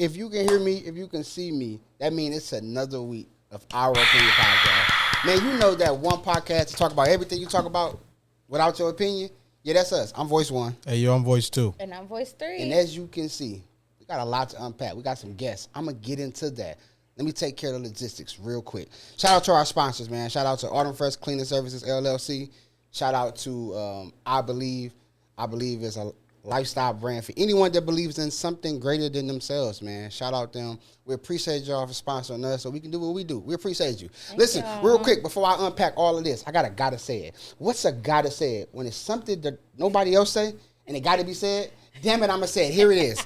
if you can hear me, if you can see me, that means it's another week of Our Opinion Podcast. Man, you know that one podcast to talk about everything you talk about without your opinion? Yeah, that's us. I'm voice 1. Hey, you're on voice 2. And I'm voice 3. And as you can see, we got a lot to unpack. We got some guests. I'm going to get into that. Let me take care of the logistics real quick. Shout out to our sponsors, man. Shout out to Autumn Fresh Cleaning Services, LLC. Shout out to I Believe. I Believe is a lifestyle brand for anyone that believes in something greater than themselves, man. Shout out them. We appreciate y'all for sponsoring us so we can do what we do. We appreciate you. Listen, real quick, before I unpack all of this, I got a gotta say it. What's a gotta say it? When it's something that nobody else say and it gotta be said, damn it, I'm gonna say it. Here it is.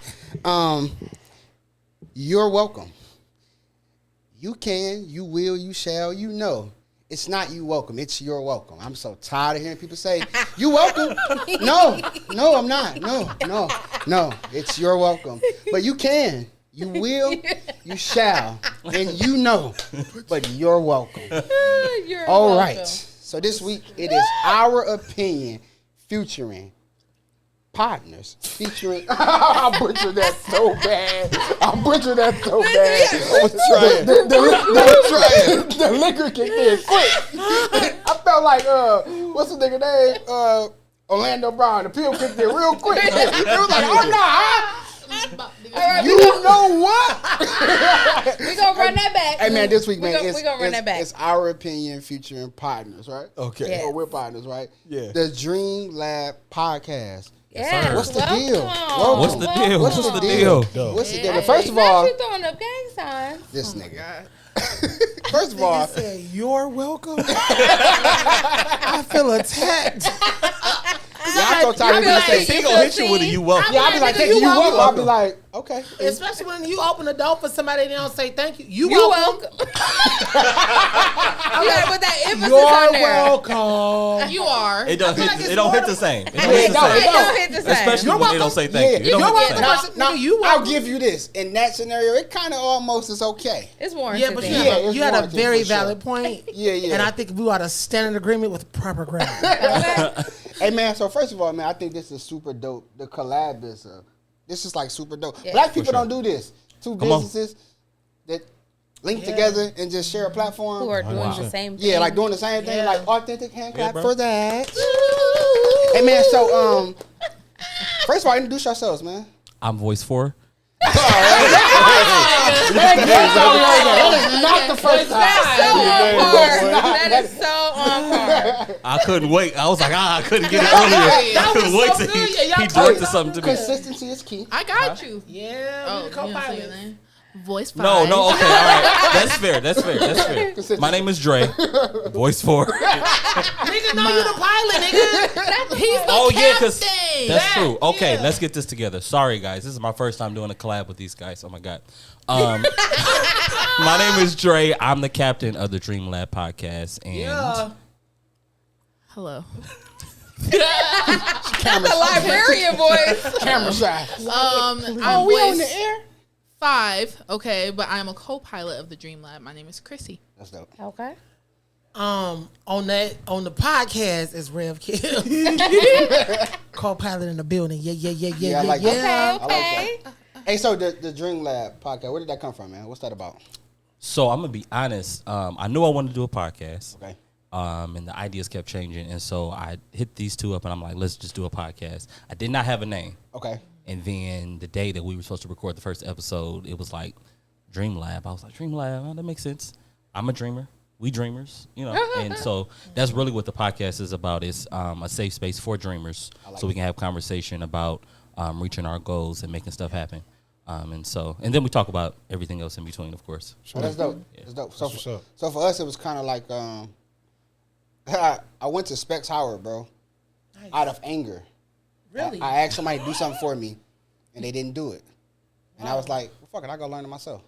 You're welcome. You can, you will, you shall, you know. It's not you welcome. It's you're welcome. I'm so tired of hearing people say, you welcome. No, I'm not. No. It's you're welcome. But you can, you will, you shall, and you know. But you're welcome. You're All welcome. right. So this week it is Our Opinion featuring POD-ners. Featuring, I butchered that so bad. I was trying. The liquor kicked in quick. I felt like, what's the nigga name? Orlando Brown. The pill kicked in real quick. It was like, oh no, you know what? We gonna run that back. Hey man, this week, man, we gonna run that back. It's Our Opinion featuring POD-ners, right? Okay. Yes. Or we're POD-ners, right? Yeah. The Dream Lab Podcast. Yes, What's the welcome. deal? What's the deal? What's the deal? What's the deal? First of all, you throwing up gang signs. this nigga. First of all, Say, you're welcome. I feel attacked. I'm so tired of people saying, He gonna hit you with a you welcome. yeah, I'll be like, thank you, welcome. I'll be like, okay. Especially when you open the door for somebody and they don't say thank you. You welcome. welcome. You gotta put that emphasis You're on there. welcome. You are. It don't I feel hit. like it's it don't more hit the same. It don't Yeah, hit the same. It don't hit the same. Especially when they don't say thank you. It don't You're hit the welcome. same. Now, You I'll welcome. give you this. In that scenario, it kind of almost is okay. It's warranted. Yeah, but you, then. Yeah, had, a, it's you had a warranted very for sure. valid point. Yeah. And I think we ought to stand in agreement with proper grammar. Okay. Hey man, so first of all, man, I think this is super dope. The collab is this is like super dope. Yeah. Black people sure. don't do this. Two Come on. businesses that link together and just share a platform. Who are doing the same thing. Yeah, like doing the same thing, Yeah. like authentic hand clap bro. for that. Hey man, so first of all, introduce yourselves, man. I'm voice 4. That is not the first time. That is so on par. I couldn't wait. I was like, I couldn't get it earlier. I couldn't wait till he directed something to me. Consistency is key. I got you. Yeah, Oh, we you the don't say your co-pilots. name? Voice 5. No, okay, all right. That's fair. My name is Dre, voice 4. Nigga, no, you the pilot, nigga. He's the Oh, yeah, captain. 'cause that's true. Okay, let's get this together. Sorry, guys. This is my first time doing a collab with these guys. Oh, my God. My name is Dre. I'm the captain of the Dream Lab podcast. And Yeah. Hello. Camera The librarian voice. Camera shy. I'm We voice on the air. 5. Okay, but I'm a co-pilot of the Dream Lab. My name is Chrissy. That's dope. Okay. On the podcast is Rev Kill. Co-pilot in the building. Yeah. I like that. Okay, I like okay. that. Hey, so the Dream Lab podcast, where did that come from, man? What's that about? so I'm going to be honest. I knew I wanted to do a podcast. Okay. And the ideas kept changing. And so I hit these two up and I'm like, let's just do a podcast. I did not have a name. Okay. And then the day that we were supposed to record the first episode, it was like Dream Lab. I was like, Dream Lab, oh, that makes sense. I'm a dreamer. We dreamers, you know. And so that's really what the podcast is about. It's a safe space for dreamers so we can have conversation about reaching our goals and making stuff happen. And then we talk about everything else in between, of course. Oh, that's dope. That's dope. So, That's what's up. so for us, it was kind of like I went to Specs Howard, bro, out of anger. Really? I asked somebody to do something for me, and they didn't do it. And I was like, well, fuck it, I go learn it myself.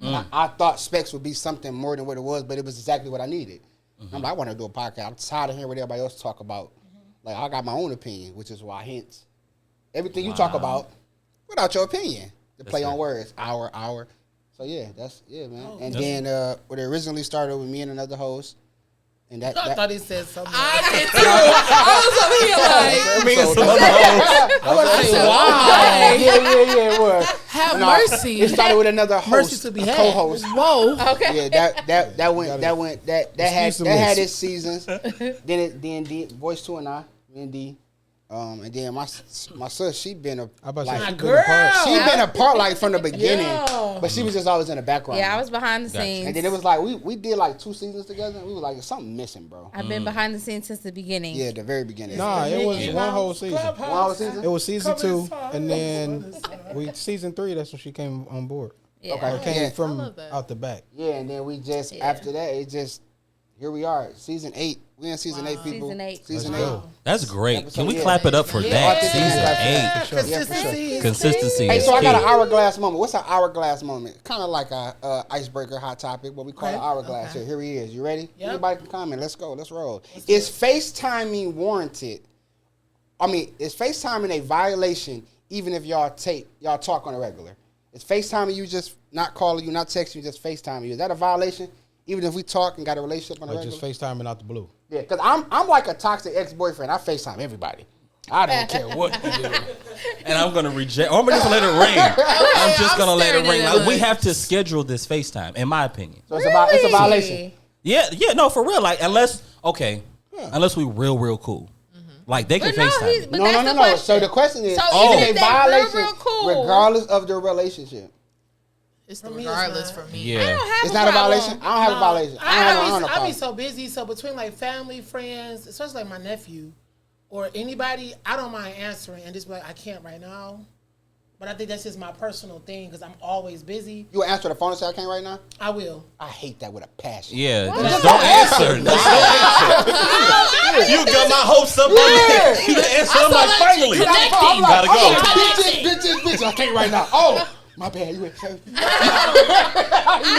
And I thought Specs would be something more than what it was, but it was exactly what I needed. I'm like, I want to do a podcast. I'm tired of hearing what everybody else talk about. Like, I got my own opinion, which is why, hence, everything you talk about without your opinion. The play on words, hour. So, yeah, man. And then it originally started with me and another host. And I thought he said something. I did too. I was over here like, Me and some other hoes. I said, why? Yeah, it was. Have Mercy. It started with another host, Mercy to be had. co-host. Whoa. Okay. Yeah, that had its seasons. then Voice 2 and I, me and D. And then my sis, she been a part like from the beginning, but she was just always in the background. Yeah, I was behind the scenes. And then it was like we did like 2 seasons together, and we was like, there's something missing, bro. I've been behind the scenes since the beginning. Yeah, the very beginning. Nah, it was one whole season. One whole season. It was season 2, and then season 3. That's when she came on board. Yeah. Okay. It came I from love that. out the back. Yeah, and then we just after that, it just here we are, season 8. We in season 8, people. Season 8. Season Let's 8. go. That's great. Can we Yeah. clap it up for that? Yeah. Season 8. Yeah, for sure. Consistency Hey, is so I got an key. hourglass moment. What's an hourglass moment? Kind of like a icebreaker, hot topic, but we call it hourglass. Okay. Here he is. You ready? Yep. Anybody can comment. Let's go. Let's roll. Is FaceTiming warranted? I mean, is FaceTiming a violation even if y'all talk on a regular? Is FaceTiming you just not calling you, not texting you, just FaceTiming you? Is that a violation? Even if we talk and got a relationship on a Like regular? just FaceTiming out the blue. Yeah, because I'm like a toxic ex-boyfriend. I FaceTime everybody. I don't care what you do. And I'm gonna reject. Or I'm gonna just let it ring. I'm just gonna let it staring ring. at it Like, we like- have to schedule this FaceTime, in my opinion. So it's a violation. Yeah, no, for real. Like, unless we real cool. Like, they can But no, FaceTime. but No. that's the question. So the question is, So is even it if a they violation real cool, regardless of the relationship? It's the For me, it's regardless not. for me. I Yeah. don't have It's not a problem. violation? I don't have a violation. I don't have a I be problem. so busy. So between like family, friends, especially like my nephew or anybody, I don't mind answering and just be like, I can't right now. But I think that's just my personal thing because I'm always busy. You will answer the phone and say I can't right now? I will. I hate that with a passion. Yeah, just don't answer. Just don't answer. You got my hopes up on you. You answer. I'm like, finally. I'm like, Gotta go. Bitches. I can't right now. Oh, my bad. You I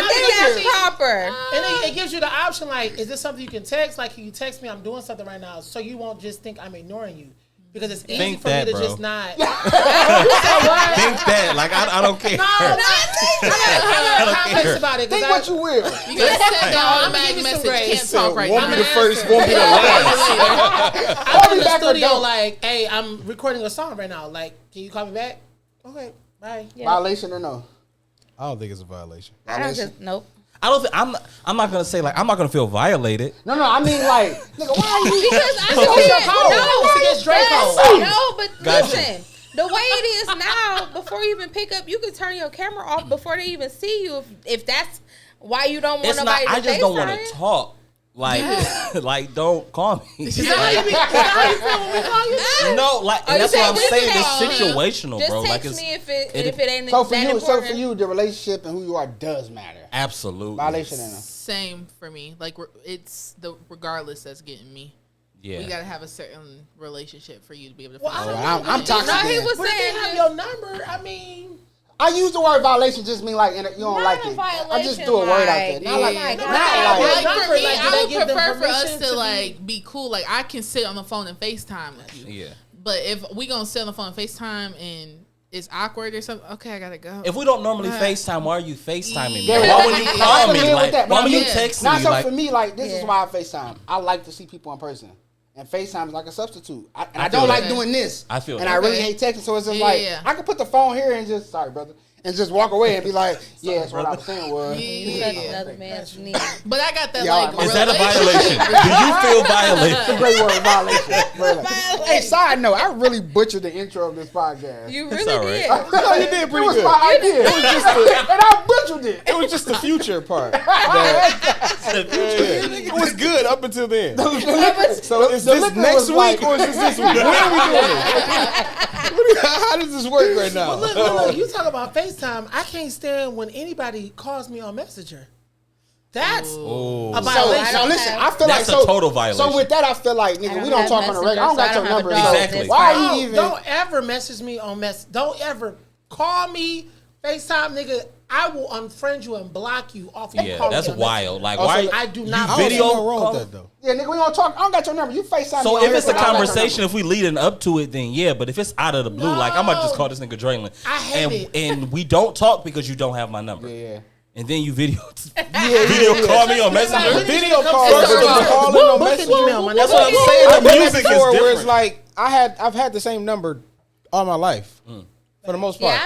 think that's proper. And it gives you the option like, is this something you can text? Like, can you text me? I'm doing something right now. So you won't just think I'm ignoring you. Because it's easy Think for that, me to bro. just not. Think that. Like, I don't care. I got don't complex care. about it. 'cause think what you will. You can send the I'ma automatic give you some message. grace. Can't talk right Won't now. be the first, won't be the last. I'm in the back or studio don't. like, hey, I'm recording a song right now. Like, can you call me back? Okay, bye. Violation or no? I don't think it's a violation. I don't just nope. I don't think I'm not gonna say like I'm not gonna feel violated. No, I mean like, nigga, why are you? Because I What's your said code? What's against Draco? no, but Gotcha. listen. The way it is now, before you even pick up, you can turn your camera off before they even see you. If that's why you don't want It's not. nobody to I just don't want FaceTime. to talk. Like, like don't call me. Is that how you feel when we call you? No, like Oh, you that's say what I'm just saying. text It's me. situational, Just bro. text Like it's me if it ain't So for that you, important. the relationship and who you are does matter. absolutely Violation or no? Same for me. Like it's the regardless that's getting me. Yeah. We gotta have a certain relationship for you to be able to. Well, I follow. don't know. I'm toxic. No, he then. was But if saying they have your number, I mean, I use the word violation just mean like you don't Not like a it. I just violation, do a word out there. like, Not like, yeah. not Like, like. Like for me, Like, do I they would give them prefer for us permission to to like be cool. Like I can sit on the phone and FaceTime with you. Yeah. But if we gonna sit on the phone and FaceTime and it's awkward or something, okay, I gotta go. If we don't normally FaceTime, why are you FaceTiming me? Yeah. Why would you call I'm me? familiar with Like, that, but why I would you mean, text Not me? so Like, for me, like this is Yeah. why I FaceTime. I like to see people in person. And FaceTime is like a substitute. I I don't feel like that. doing this. I feel And that. I really Okay. hate texting. So it's just Yeah, like, yeah. I can put the phone here and just, sorry, brother. And just walk away and be like, yeah, that's what I was saying was. You touch Yeah. another man's knee. But I got that Yeah, like. is that a relationship. violation? Do you feel violated? Great word, violation. Hey, side note, I really butchered the intro of this podcast. You It's really all right. did. No, you did It pretty was good. my idea. It was just and I butchered it. It was just the future part. It was good up until then. So is the this liquor next was week like- or is this week? When are we doing it? How does this work right now? look, you talk about FaceTime. I can't stand when anybody calls me on Messenger. That's a So, violation. so listen, I feel That's like a total violation. So with that, I feel like nigga, we don't have talk on the Messenger, regular. I don't so I got your don't have number. a So dog. Exactly. why are Don't- you even? Don't ever message me on Don't ever call me FaceTime, nigga. I will unfriend you and block you off of Yeah, calling that's me on wild. Messenger. Like, Oh, why? so I do not. I don't video see nothing wrong call- with that though. Yeah, nigga, we don't talk. I don't got your number. You FaceTime. So me if on it's a here, but I don't got your conversation, number. if we leading up to it, then yeah. But if it's out of the blue, like I'm gonna just No. call this nigga Draylon, I hate and it. and we don't talk because you don't have my number, Yeah. and then you video Yeah. call me on Messenger. Like, Video Come call, first but of all, the calling on book an Messenger. email, my That's nigga. what I'm saying. The I've done music that is before, where different. it's like I've had the same number all my life. for the most part. Yeah,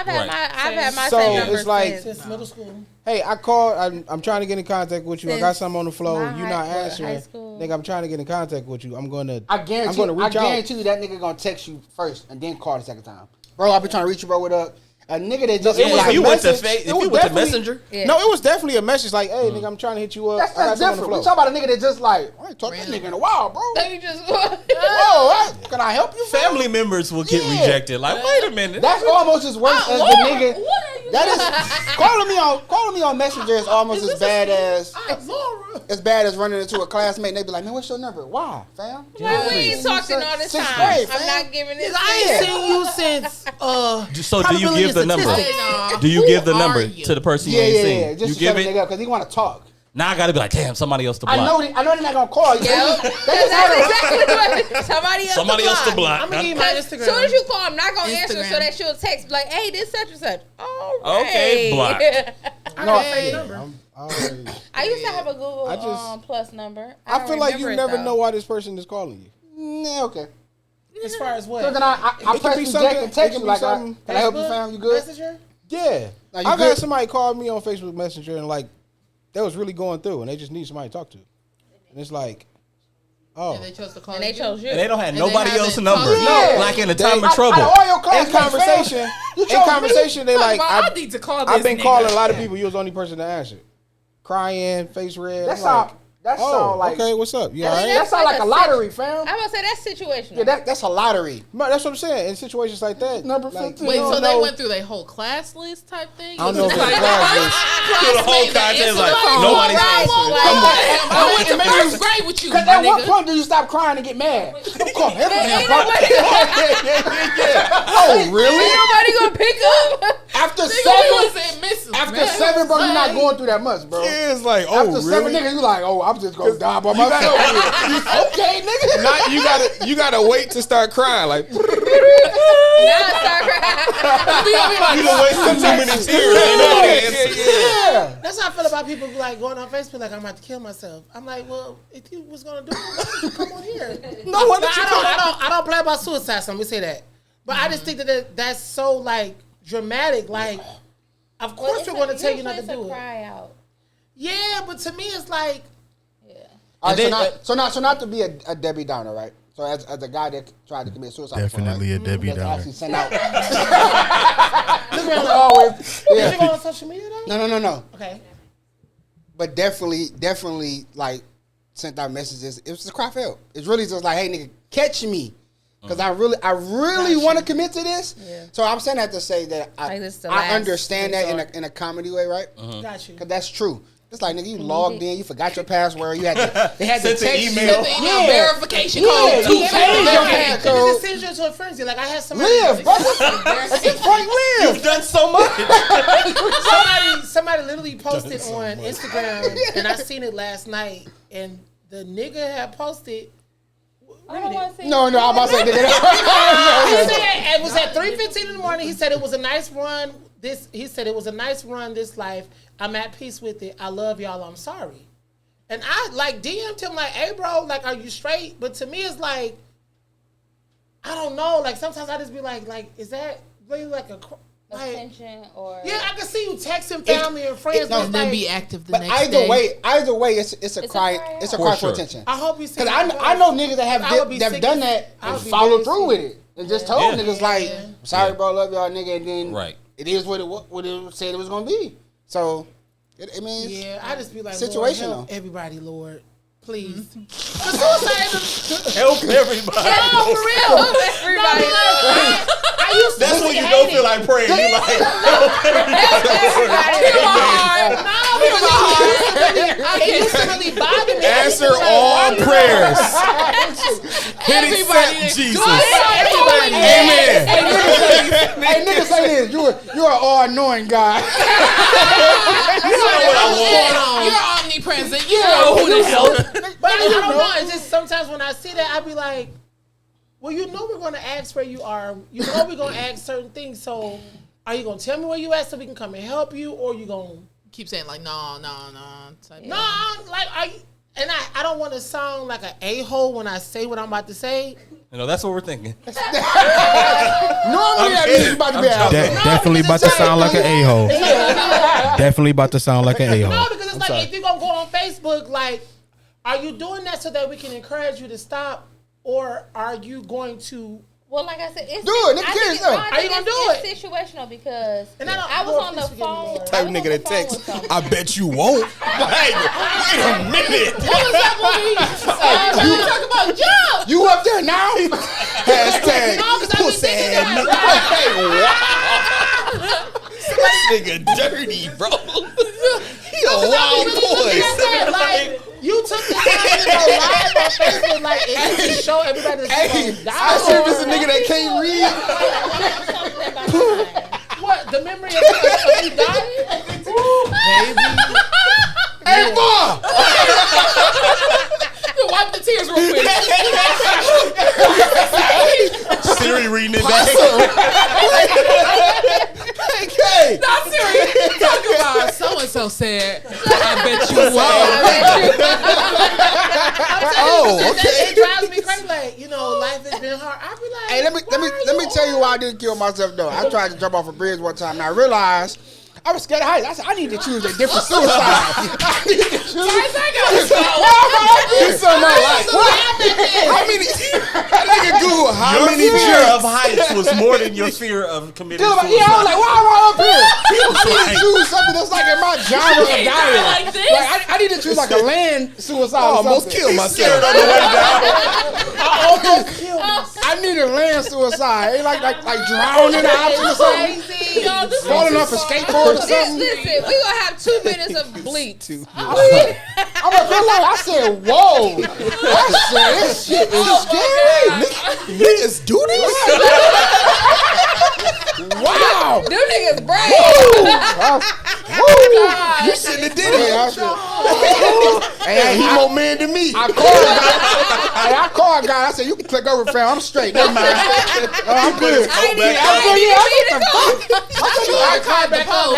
I've had my So, same number it's like- Since middle school. Hey, I called. I'm trying to get in contact with you. I got Since something on the floor. my You're not high answering. school. Nigga, I'm trying to get in contact with you. I'm gonna I reach out. guarantee you that nigga gonna text you first and then call the second time. Bro, I been trying to reach you, bro. What up? A nigga that just It was like, a you went to message. if It you was went to definitely- Messenger. Yeah. No, it was definitely a message like, "Hey, nigga, I'm trying to hit you up. that's I got something on different. the We floor." talk about a nigga that just like, I ain't talked to this nigga in a while, bro. Then you just Whoa, can I help you? fam? Family members will get Yeah. rejected. Like, wait a minute. That's almost as worse as the nigga. What are you That is calling me on Messenger is almost as bad as running into a classmate and they be like, man, what's your number? Why, fam? Like, we ain't talking all this Sixth time. grade, I'm fam. not giving this. I ain't seen you since. So do you probability give the and number? statistics. Do you Who give the are number you? to the person Yeah, you ain't yeah, seen? yeah. Just You to shut give the it? nigga up because he want to talk. Now I gotta be like, damn, somebody else to I block. know they're not gonna call you. Yep. They just That's wanna- exactly what somebody else to block. I'm gonna give you my Because Instagram. as soon as you call, I'm not gonna answer Instagram. so that she'll text like, "Hey, this such and such." All right. Okay, block. I No, got a fake number. I'm already- I used to have a Google I just- Plus number. I don't feel like you remember it, never though. know why this person is calling you. Nah, okay. As far as what? So then I It could press be the something- jack and it text could you be like, something- can I help you, Facebook? fam? You good? Messenger? Yeah, Now, you I've good? had somebody call me on Facebook Messenger and like they was really going through and they just need somebody to talk to, and it's like, oh, And they chose to call And they you. chose you. And they don't have And nobody they else's haven't number. talked- Yeah. Like in a They- time of Out trouble. of all your in classmates, conversation, fam, you in chose conversation, they like I need to call this I've been nigga. calling a lot of people. You was the only person to answer, crying, face red. That's I'm like, all. That oh, sound like. okay, what's up? You I all mean, right? That sound like a lottery, fam. I'm gonna say that's situational. Yeah, that's a lottery. No, that's what I'm saying. In situations like that, Number like, 15. you Wait, don't so know- they went through their whole class list type thing? I don't know if It's it's like class the list. first The whole classmate that content is answered like, the phone. nobody's Right. answering. I went to first grade with you, Because my at what nigga. point do you stop crying and get mad? I'm calling every damn Ain't bro. nobody, Oh, really? ain't nobody gonna pick up. After Nigga, we was seven, in misses, after man. seven, bro, you're not Like, going through that much, bro. Yeah, it's like, oh, After seven really? niggas, you like, oh, I'm just gonna die by myself. Okay, nigga. Not, you gotta wait to start crying. Like, Now I start crying. You done wasted too many tears. Ain't nobody answer. Yeah. That's how I feel about people like going on Facebook like I'm about to kill myself. I'm like, well, if you was gonna do it, come on here. no, what But did you I don't play about suicide. So let me say that. But I just think that's so like dramatic. Like, of course we're gonna tell you not to do it. Cry out. Yeah, but to me it's like All right, And so not to be a Debbie Downer, right? So as a guy that tried to commit suicide, Definitely a Debbie before, right? Downer. Actually sent out. look around like, Always. did you Yeah. go on social media though? No. Okay. But definitely, like sent out messages. It was just cry for help. It's really just like, hey, nigga, catch me. Because I really want to commit to this. Yeah. So I'm saying that to say that Like this the I last understand that resort. in a comedy way, right? Got you. Because that's true. It's like, nigga, you logged in, you forgot your password, you had to, they had to Sent an text email. you. The email verification Yeah, code. you changed your It passcode. just sends you into a frenzy. Like I had somebody Live, brother. At this point, live. You've done so much. somebody literally posted on Instagram, and I seen it last night, and the nigga had posted. I don't want to see. No, I'm about to say, nigga. He said it was at 3:15 in the morning. He said it was a nice run. He said it was a nice run. This life, I'm at peace with it. I love y'all. I'm sorry. And I like DM'd him like, hey bro, like, are you straight? But to me, it's like, I don't know. Like sometimes I just be like, is that really like like, Attention or yeah, I can see you texting family and friends, but And it's then like, be active the But next either day. way, it's a cry. It's a For cry sure. for attention. I hope you see. Because I know niggas that I would be have sick done as- that I and would be followed very through sick. with it and just told Yeah. niggas like, sorry, bro, love y'all, nigga, and then Right. it is what it said it was gonna be. So, I mean, Yeah, I just be like, situational. Lord, help everybody, Lord, please. The suicide. Help everybody. No, for real. everybody. I used to That's really when you hate don't it. feel like praying. You like, It used to really bother me. Answer all prayers. Hit it, Everybody set Jesus. Amen. Amen. hey, niggas say this. You're an all-knowing guy. You're omnipresent. You know who the hell. But I don't know. It's just sometimes when I see that, I be like, well, you know we're going to ask where you are. You know we're going to ask certain things. So are you going to tell me where you at so we can come and help you? Or you going to... Keep saying like no. Type No, like, I don't want to sound like an a-hole when I say what I'm about to say. You know, that's what we're thinking. Normally that means you about to be out. Definitely about to sound like an a-hole. Definitely about to sound like an No, a-hole. because it's like if you're gonna go on Facebook, like, are you doing that so that we can encourage you to stop, or are you going to? Well, like I said, it's Do it, nigga, I kill think yourself. it's- Are you gonna do it's situational because And I don't I was know on if the this phone. anymore. I Type was nigga on the that phone text. with somebody. I bet you won't. Like, wait a minute. What was that movie? You talk about jump. You up there now? Hashtag No, 'cause I be pussy thinking ass that, nigga. Wow. This nigga dirty, bro. He a wild boy. Like, you took the time to go live on Facebook, like, it just to show everybody that Hey, you're gonna I see if it's a die. nigga that can't read. What? The memory of you dying? Hey, boy! Wipe the tears real quick. Siri reading it back. Hey, Not serious. Talk about so and so said. I bet you won't. It drives me crazy. Like, you know, life has been hard. I be like, Hey, let me tell you why I didn't kill myself though. I tried to jump off a bridge one time and I realized I was scared of heights. I said I need to choose a different suicide. I need to choose. this on my life. How many? That nigga Google how many fear of jerks? heights was more than your fear of committing Yeah, suicide. I was like, why am I up here? I need to choose something that's like in my genre of dying. Like this? Like I need to choose like a land suicide. I or almost something. killed myself. I need a land suicide. Ain't like drowning an option or something. Y'all, this Falling off a skateboard or something. Listen, we gonna have 2 minutes of bleach. I'm gonna feel like I said, whoa. I said, this shit is scary. Niggas do this? Wow. Them niggas brave. You shouldn't have did it. Hey, He more man than me. I called God. I said, you can click over, fam. I'm straight. Never mind. I'm good. I tried back home.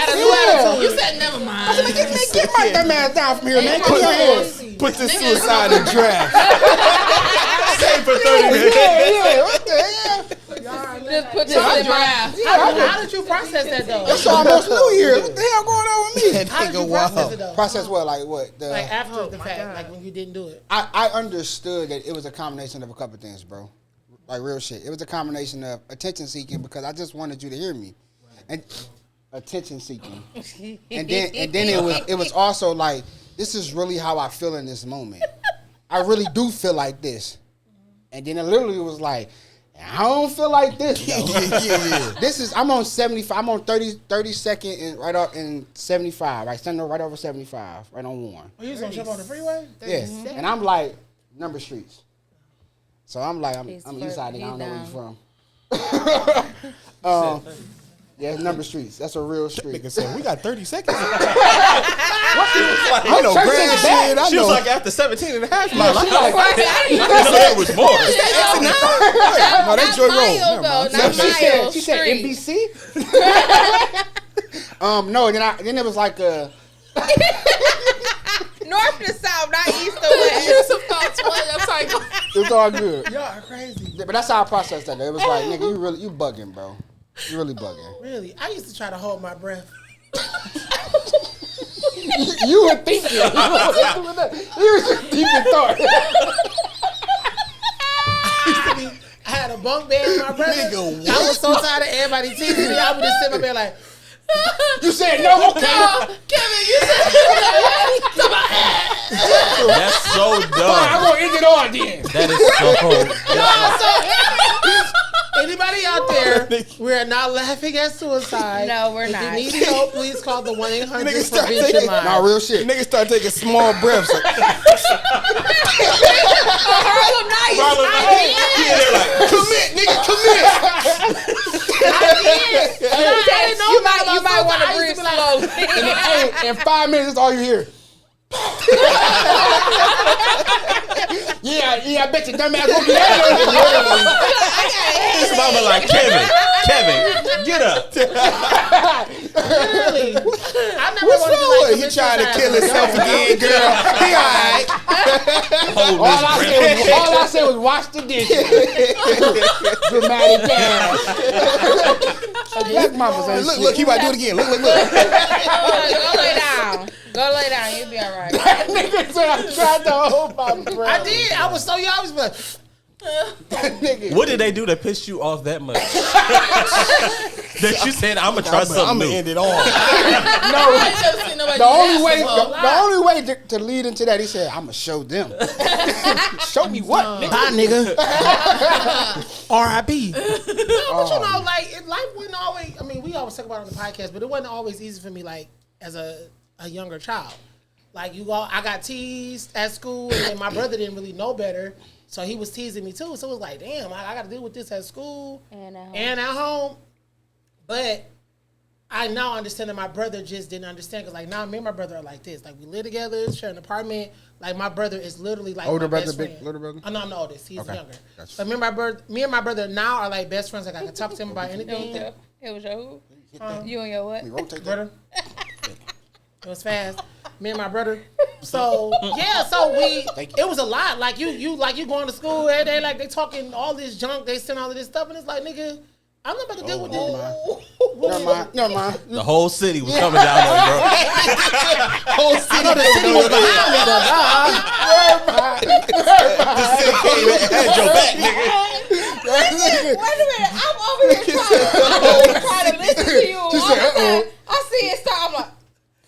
You said never mind. Get my dumb ass down from here, man. Come here. Put this suicide in draft. Save for 30 minutes. Yeah. What the hell? Just put this in draft. how did you process that though? It's almost New Year's. What the hell going on with me? That How did nigga you process it wild. though? Process what? Like what? The, Like after the fact, like when you didn't do it. I understood that it was a combination of a couple things, bro. Like real shit. It was a combination of attention seeking because I just wanted you to hear me, and attention seeking, and then it was also like this is really how I feel in this moment. I really do feel like this, and then it literally was like I don't feel like this. Though. Yeah. This is I'm on 75. I'm on 32nd and right up in 75. Right, standing right over 75, right on 1. Oh, you was gonna jump on the freeway? Yes, and I'm like number streets. So I'm like I'm He's east side nigga. I don't know where down. you from. Yeah, it's number streets. That's a real street. Nigga said, we got 30 seconds. I I know Church grand is shit. back. I She was know. like after 17 and a half. My life. I I know there was more. No, that's Joy Road. Mile, Never though, mind. not Mile She said Street. NBC. No, then it was like North to south, not east to Use west. some thoughts. I'm sorry. Go. it was all good. Y'all are crazy. But that's how I processed that. It was like nigga, you bugging, bro. You really bugging. Really? I used to try to hold my breath. You were thinking. You was just deep in thought. I had a bunk bed in my brother. Nigga, what? I was so tired of everybody teasing me. I would just sit up there like, You said no, okay. Kevin, you said to my head. That's so I'm dumb. gonna end it all then. That is so. anybody out there, we are not laughing at suicide. No, we're if not. If you need help, please call the 1-800 Niggas start prevention taking- line. Nah, real shit. Niggas start taking small breaths. Like, Harlem Nights. commit, nigga, commit. You might want to breathe slowly. Hey, in 5 minutes, that's all you hear. Yeah, I bet your dumb ass won't be that. His mama like, Kevin, get up. Really? I never What's wanted to wrong with He trying to kill himself again, girl. He alright. All I said was wash the dishes. Dramatic dance. Black mamas ain't shit. Look, he about to do it again. Look. Go lay down. Go lay down. You'll be all right. Nigga said I tried to hold my breath. I did. I was so young. I was like, What did they do that pissed you off that much? That you said, I'm going to try something I'm new. gonna end it all. The only way to lead into that, he said, I'm gonna show them. Show me what? Nigga? bye, nigga. R.I.P. No, but you know, like, life wasn't always. I mean, we always talk about it on the podcast, but it wasn't always easy for me, like, as a younger child. Like, I got teased at school, and then my brother didn't really know better, so he was teasing me too. So it was like, damn, I got to deal with this at school and at home. But I now understand that my brother just didn't understand, because like now me and my brother are like this. Like we live together, share an apartment. Like my brother is literally like Older my brother, best big friend. little brother? Oh, no, I'm the oldest. He's Okay. younger. Gotcha. But me and my brother now are like best friends. Like I can talk to him about anything. It was your who? You and your what? Rotate that. Brother. It was fast. Me and my brother. So yeah, so it was a lot. Like you going to school every day, like they talking all this junk, they send all of this stuff, and it's like, nigga, I'm not about to deal with this. Never mind. The whole city was coming down on you, bro. Whole city. I know the city was behind me, but The city came and had your back, nigga. Wait a minute. I'm over here trying to listen to you. She said, uh-oh. I see it start. I'm like,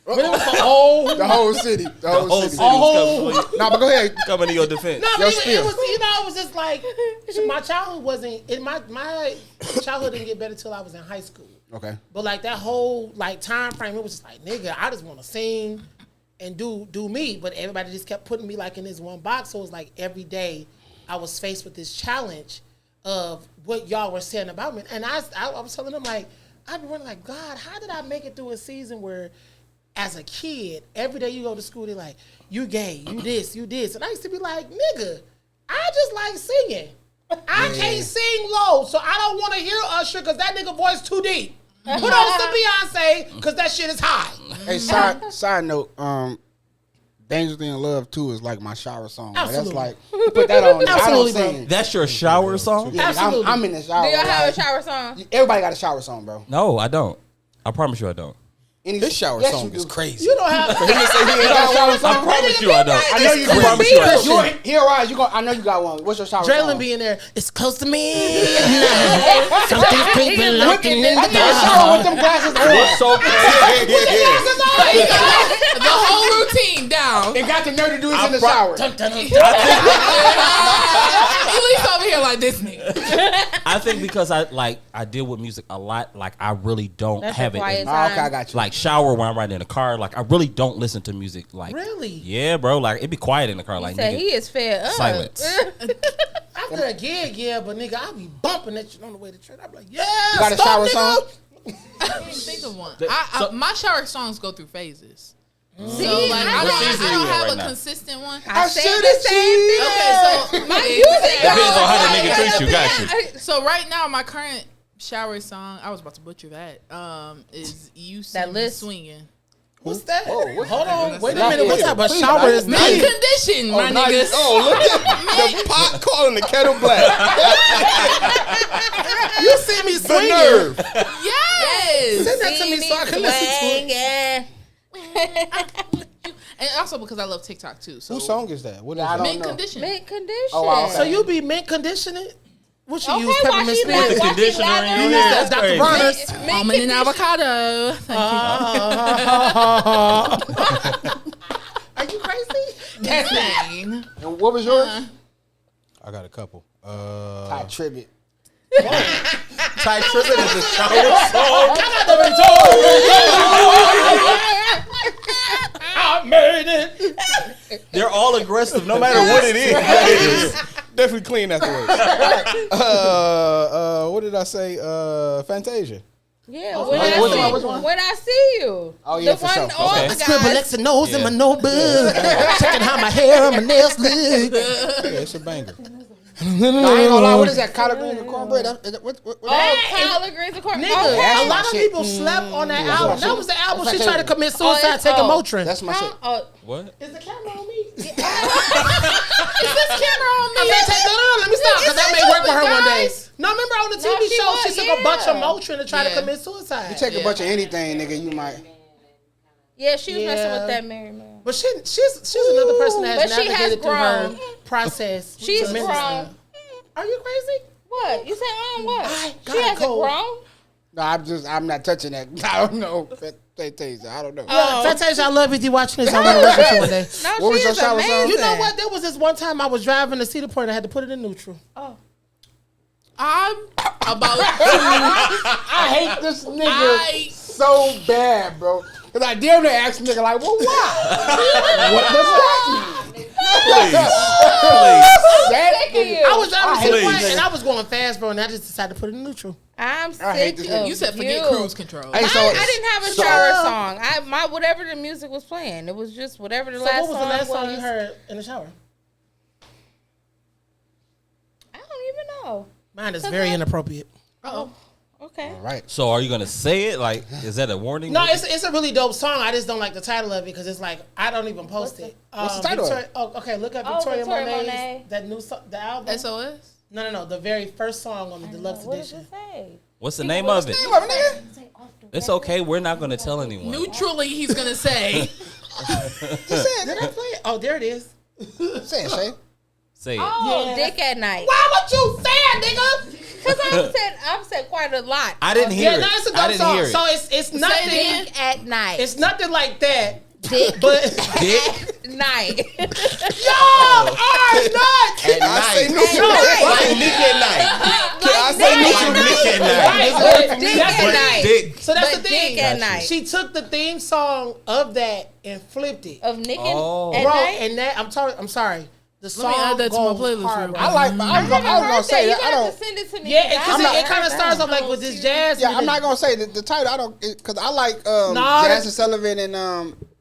but it was the whole. The whole city. The whole Whole city. city was Nah, but go ahead. coming to your defense. No, Yo, but spill. it was, you know, it was just like my childhood wasn't. My childhood didn't get better till I was in high school. Okay. But like that whole like time frame, it was just like, nigga, I just want to sing and do me. But everybody just kept putting me like in this one box. So it was like every day I was faced with this challenge of what y'all were saying about me. And I was telling them, like, I'd be wondering, like, God, how did I make it through a season where as a kid, every day you go to school, they're like, you gay, you this. And I used to be like, nigga, I just like singing. I can't sing low, so I don't want to hear Usher because that nigga voice too deep. Put on some Beyonce because that shit is high. Hey, side note, Dangerously in Love 2 is like my shower song. Like, that's Absolutely. like, you put that on. Absolutely, I bro. don't sing. That's your shower song? Yeah, Absolutely. I'm in the shower. do y'all have a like, shower song? Everybody got a shower song, bro. No, I don't. I promise you I don't. This shower Yes, song you is do. crazy. You don't have. You got a shower I song? promise you I don't. I know you I do. promise you I don't. Here, Ryan, I know you got one. What's your shower song? Draylen be in there. It's close to me. Something's creeping, lurking in the I get a shower dark. with them glasses on. What's so crazy? The whole routine down. They got the nerve to do this in the shower. At least over here like this nigga. I think because I deal with music a lot, like I really don't That's have your it quiet in, time. Oh, okay, I got you. like shower when I'm riding in the car. Like I really don't listen to music. Like Really? yeah, bro. Like it be quiet in the car. Like Said nigga, he is fed up. silence. After a gig, yeah, but nigga, I be bumping that shit on the way to church. I be like, yeah. You got a stop, shower nigga. song? I can't think of one. So- My shower songs go through phases. So See, like I I don't- don't you in have right a now? consistent one. I said should've the same thing. Okay, so My music Depends on how the nigga treats you. Got you. So right now, my current shower song, I was about to butcher that, is "You See That Me list. Swinging." What's that? Whoa, what's Hold that? on. Wait a Not minute. What yet. type of Please, shower not is yet. Mint that? condition, my now you- niggas. Look at the pot calling the kettle black. You see me The swinging. nerve. Yes. Send that to me so I can listen to it. And also because I love TikTok too. So Whose song is that? What is I that? don't mint know. condition. Mint condition. Oh, wow, So you be mint conditioning? What you Okay, use? why Peppermint she spray? like- The why she conditioner in lather your it hair. up? That's Dr. crazy. Bronner's. Almond and avocado. Thank Are you crazy? you. Insane. And what was yours? I got a couple. Ty Tribbett. Ty Tribbett is a shower song. I made it. They're all aggressive, no matter what it is. Definitely clean afterwards. What did I say? Fantasia. Yeah, which one? when I see you. Oh, yeah, the for one sure. all Okay. the Scribble guys. X and nose in Yeah. my notebook. Checking how my hair and my nails look. Yeah, it's a banger. No, I ain't gonna lie. What is that? Collard greens and cornbread? What? collard greens and corn. Nigga, Okay. a lot of shit. people slept on that Yeah, that's album. my That shit. was the album That's she my tried to shit. commit suicide taking Motrin. That's my shit. What? Is the camera on me? Is this camera on me? No, let me stop because I may work with her one day. No, remember on the No, TV she show, was, she took a bunch of yeah. Motrin to try to Yeah. commit suicide. You take a bunch of anything, nigga, you might. Yeah, she was messing Yeah. with that Mary man. But she's another person that has But she has navigated through her grown. process. She's tremendously. grown. Are you crazy? What? You said what? I She got hasn't cold. grown? No, I'm not touching that. I don't know. I don't know. Fantasia, I love you. If you watching this, I want to work with you one day. No, What was she your is shower song? amazing. You know what? There was this one time I was driving to Cedar Point and I had to put it in neutral. Oh. I'm about to. I hate this nigga so bad, bro. Cause I damn near asked nigga like, well, why? What does that mean? That nigga- I was driving to Cedar Point Please. and I was going fast, bro, and I just decided to put it in neutral. I'm I hate sick this of nigga. You said forget you. cruise control. Hey, I so- didn't have a so- shower song. My whatever the music was playing. It was just whatever the So last what was the song last was. song you heard in the shower? I don't even know. Mine is very inappropriate. Oh, okay. All right. So are you gonna say it? Like, is that a warning? No, it's a really dope song. I just don't like the title of it because it's like I don't even post it. what's the title of Victoria, oh, okay, look up Oh, Victoria, Victoria Monet's Monet. that new song, the album. SOS? No, the very first song on the deluxe What does edition. it say? What's the name of it? It's okay. We're not gonna tell anyone. Neutrally, he's gonna say. Did I play it? Oh, there it is. Say it, Shay. Say it. Oh, Yeah. Dick at Night. Why would you say it, nigga? Because I've said quite a lot. I didn't hear Yeah, it. no, it's a I dope didn't song. hear it. So it's nothing. Dick at Night. It's nothing like that. Dick But Dick Night. y'all are nuts. At night. Like Nick at night. I say Like Nick at night. Right, Dick that's at what- Night. Dick. So that's But the thing. Dick at Night. She took the theme song of that and flipped it. Of Nick Oh. at Bro, Night. and that I'm sorry. The song me add that to my goes playlist hard, real bro. I like, but I was gonna say you that. I gotta don't. send it to me. Yeah, because I it kind of heard starts that. off like with this jazz. Yeah, and I'm then- not gonna say the title. I don't because I like Nah, Jasmine Sullivan and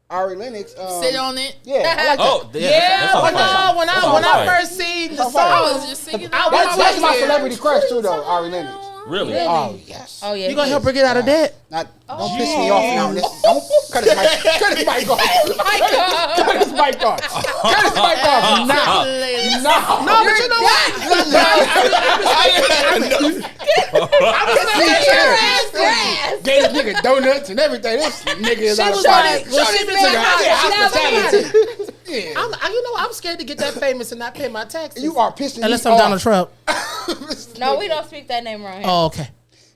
Ari Lennox. Sit on it. Yeah, I like that. Oh, yeah. Yeah, that's on when fire. when That's I on when I fire. first seen the on fire. I song, was just singing. I That's was my here. celebrity crush too, though. Ari Lennox. Really? Oh yes. Oh yeah. You gonna help her get out of debt? Not, don't piss me off now. Don't cut his mic. Cut his mic off. Cut his mic off. Cut his mic off now. No. No, but you know what? Gave this nigga donuts and everything. This nigga is out of was pocket. like, well, she been to hospitality. Yeah. You know, I'm scared to get that famous and not pay my taxes. You are pissing me Unless off. I'm Donald Trump. No, we don't speak that name around here. Oh, okay.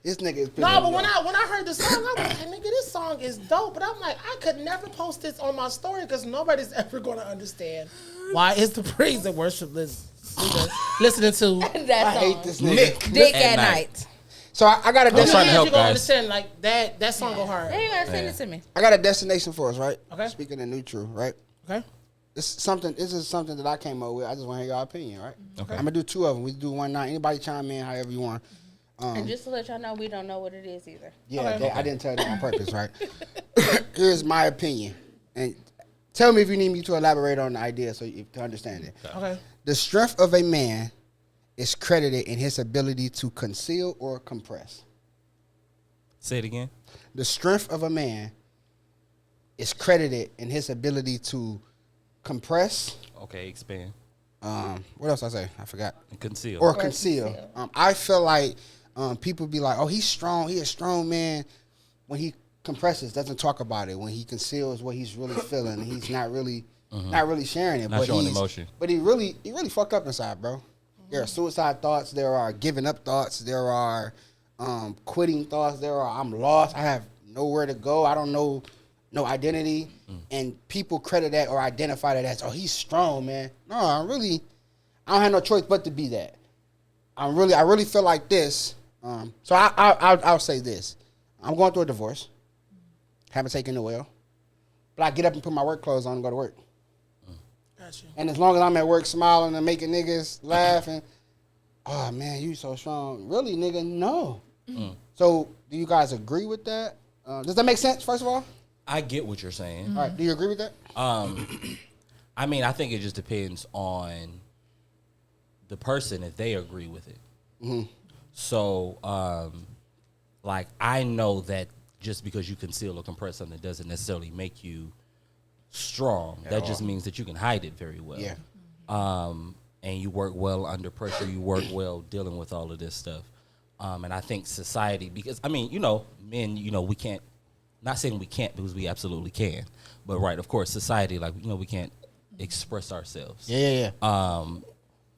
This nigga is pissing No, but me when off. I heard the song, I was like, nigga, this song is dope. But I'm like, I could never post this on my story because nobody's ever gonna understand why is the praise and worship listening to. That I song. hate this nigga. Nick. Dick at at Night. Night. So I got a I'm trying to destination. help, you gonna guys. understand like that song go hard. Hey, you gotta send Yeah. it to me. I got a destination for us, right? Okay. Speaking of neutral, right? Okay. This is something that I came up with. I just want to hear your opinion, right? Okay. I'm gonna do two of them. We do one now. Anybody chime in however you want. And just to let y'all know, we don't know what it is either. Yeah, I didn't tell that on purpose, right? Here's my opinion, and tell me if you need me to elaborate on the idea so you to understand it. Okay. The strength of a man is credited in his ability to conceal or compress. Say it again. The strength of a man is credited in his ability to compress. Okay, expand What else I say? I forgot. and conceal. Or conceal. I feel like people be like, "Oh, he's strong. He's a strong man." When he compresses, doesn't talk about it. When he conceals what he's really feeling, he's not really sharing it. Not but showing he's, emotion. But he really fucked up inside, bro. There are suicide thoughts. There are giving up thoughts. There are quitting thoughts. There are I'm lost. I have nowhere to go. I don't know no identity. And people credit that or identify that as, oh, he's strong, man. No, I don't have no choice but to be that. I really feel like this. So I'll say this. I'm going through a divorce. Haven't taken the well. But I get up and put my work clothes on and go to work. Got you. And as long as I'm at work smiling and making niggas laugh and, oh, man, you so strong. Really, nigga, no. So do you guys agree with that? Does that make sense, first of all? I get what you're saying. All right, do you agree with that? I mean, I think it just depends on the person if they agree with it. So, like, I know that just because you conceal or compress something doesn't necessarily make you strong. That just means that you can hide it very well. Yeah. And you work well under pressure. You work well dealing with all of this stuff. And I think society, because, I mean, men, we can't, not saying we can't because we absolutely can. But, right, of course, society, like, we can't express ourselves. Yeah.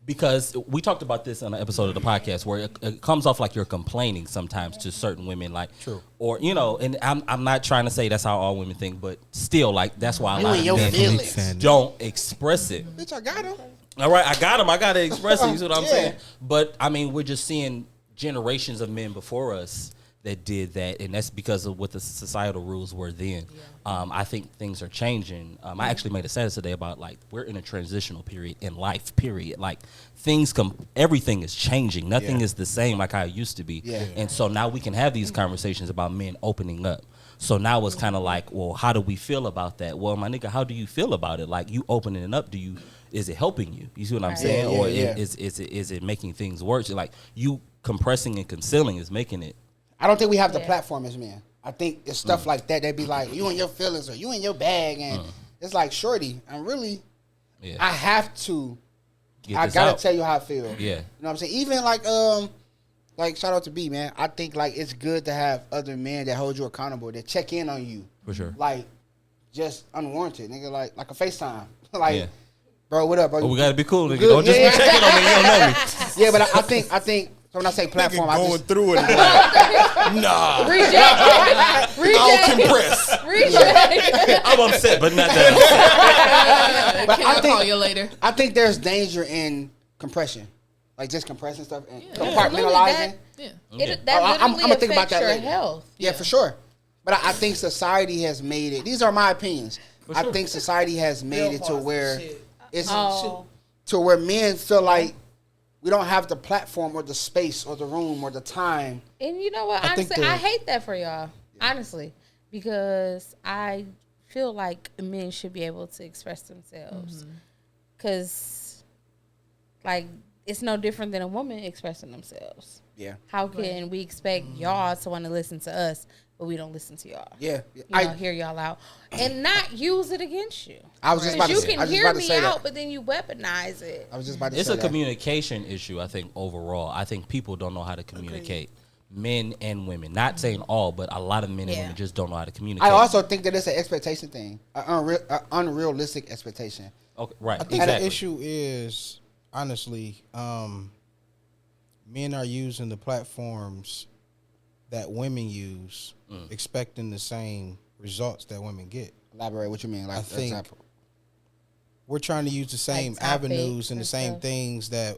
Because we talked about this on an episode of the podcast where it comes off like you're complaining sometimes to certain women, like, True. or and I'm not trying to say that's how all women think, but still, like, that's why a lot of your men feelings. don't express it. Bitch, I got him. All right, I got him. I got to express it. You see what I'm saying? But I mean, we're just seeing generations of men before us that did that, and that's because of what the societal rules were then. I think things are changing. I actually made a status today about, like, we're in a transitional period in life, period. Like, everything is changing. Nothing is the same like how it used to be. Yeah. And so now we can have these conversations about men opening up. So now it's kind of like, well, how do we feel about that? Well, my nigga, how do you feel about it? Like, you opening it up, is it helping you? You see what I'm saying? Or is it making things worse? Like, you compressing and concealing is making it. I don't think we have the platform as men. I think it's stuff like that. They'd be like, you and your feelings or you and your bag. And it's like, shorty, I'm really, I have to, I got to tell you how I feel. Yeah. You know what I'm saying? Even like shout out to B, man. I think, like, it's good to have other men that hold you accountable, that check in on you. For sure. Like, just unwarranted, nigga. Like a FaceTime. Like, bro, what up, bro? Oh, we got to be cool, nigga. good? Don't just Yeah. be checking on me. You don't know me. Yeah, but I think, so when I say platform, I Going just, through it. Like, nah, Reject. I'll compress. Reject. I'm upset, but not that. But Can I I think- call you later? I think there's danger in compression. Like, just compressing stuff and Absolutely, compartmentalizing. Yeah. That I'm literally gonna think about affects that your later. health. Yeah, for sure. But I think society has made it. These are my opinions. I think society has made it to where it's to where men feel like we don't have the platform or the space or the room or the time. And you know what? I think Honestly, I hate that for y'all. Honestly, because I feel like men should be able to express themselves. Because, like, it's no different than a woman expressing themselves. Yeah. How can we expect y'all to want to listen to us, but we don't listen to y'all? Yeah. You know, hear y'all out and not use it against you. I was just about to You say. I can was just hear about to me say out, that. but then you weaponize it. I was just about to It's say a that. communication issue, I think, overall. I think people don't know how to communicate. Men and women. Not saying all, but a lot of men and women just don't know how to communicate. I also think that it's an expectation thing, an unrealistic expectation. Okay, right. I think Exactly. the issue is, honestly, men are using the platforms that women use, expecting the same results that women get. Elaborate what you mean. Like, I think example. we're trying to use the same Like topics avenues and the and same stuff. things that,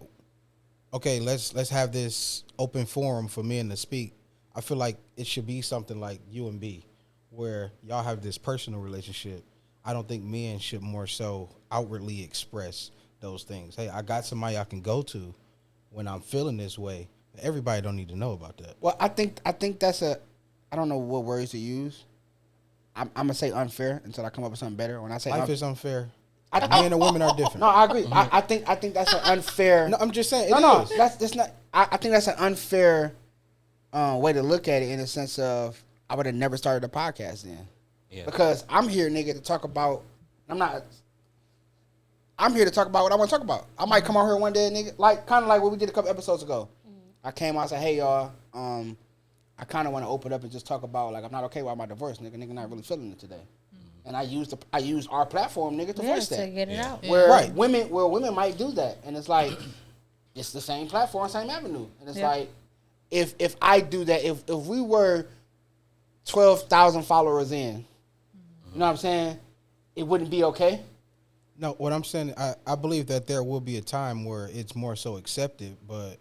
okay, let's have this open forum for men to speak. I feel like it should be something like you and B, where y'all have this personal relationship. I don't think men should more so outwardly express those things. Hey, I got somebody I can go to when I'm feeling this way. Everybody don't need to know about that. Well, I think that's I don't know what words to use. I'm gonna say unfair until I come up with something better. When I say Life is unfair. I- Men and women are different. no, I agree. I think that's an unfair. No, I'm just saying. No, It is. that's not. I think that's an unfair way to look at it in the sense of I would have never started a podcast then. Yeah. Because I'm here, nigga, to talk about. I'm here to talk about what I want to talk about. I might come out here one day, nigga, like kind of like what we did a couple episodes ago. I came out and said, "Hey, y'all, I kind of want to open up and just talk about like I'm not okay with my divorce, nigga. Nigga not really feeling it today." And I used our platform, nigga, to voice To that. get it out. Where women might do that, and it's like it's the same platform, same avenue, and it's like if I do that, if we were 12,000 followers in, you know what I'm saying, it wouldn't be okay. No, what I'm saying, I believe that there will be a time where it's more so accepted, but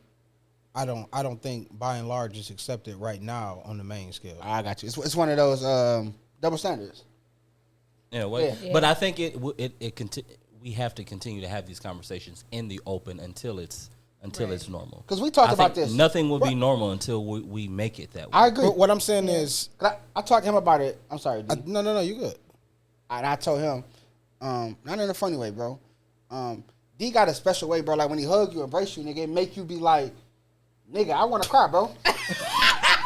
I don't think by and large it's accepted right now on the main scale. I got you. It's one of those double standards. Yeah, but I think we have to continue to have these conversations in the open until it's normal. Because we talked I about think this. Nothing will be normal until we make it that way. I agree. But what I'm saying is, I talked to him about it. I'm sorry, D. no, you good. And I told him, not in a funny way, bro. D got a special way, bro. Like when he hug you, embrace you, nigga, it make you be like, nigga, I want to cry, bro.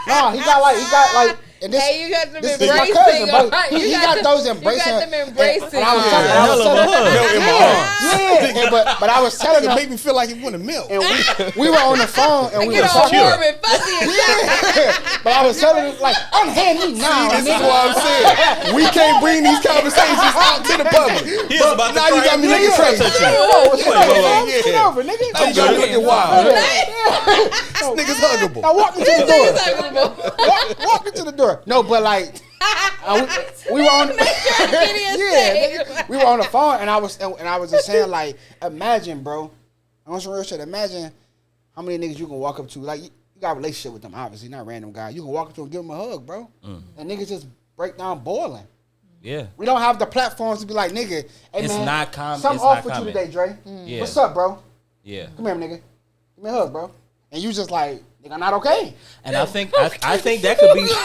No, he got like, and this, Hey, you got them this embracing. is my cousin, bro. Alright, He you got those embracing. You got them embracing. And I was telling Melt in my arms. yeah, but I was telling It him, make me feel like he want to melt. and we were on the phone, and we Get were all talking. warm and fuzzy and shit. Yeah, but I was telling him, like, unhand me now. This is nigga. what I'm saying. We can't bring these conversations out to the public. He was about to Now you got me looking crazy. Get over, nigga. Now you got me looking wild. This nigga's huggable. Now walk me to the door. Walk me to the door. No, but like, we were on. Nigga, we were on the phone, and I was just saying, like, imagine, bro. I want some real shit. Imagine how many niggas you can walk up to. Like, you got a relationship with them, obviously, not random guy. You can walk up to them and give them a hug, bro. And niggas just break down boiling. Yeah. We don't have the platforms to be like, nigga, hey, It's man, not common. something It's off not with common. you today, Dre. Yeah. What's up, bro? Yeah. Come here, nigga. Give me a hug, bro. And you just like, nigga, I'm not okay. And I think that could be that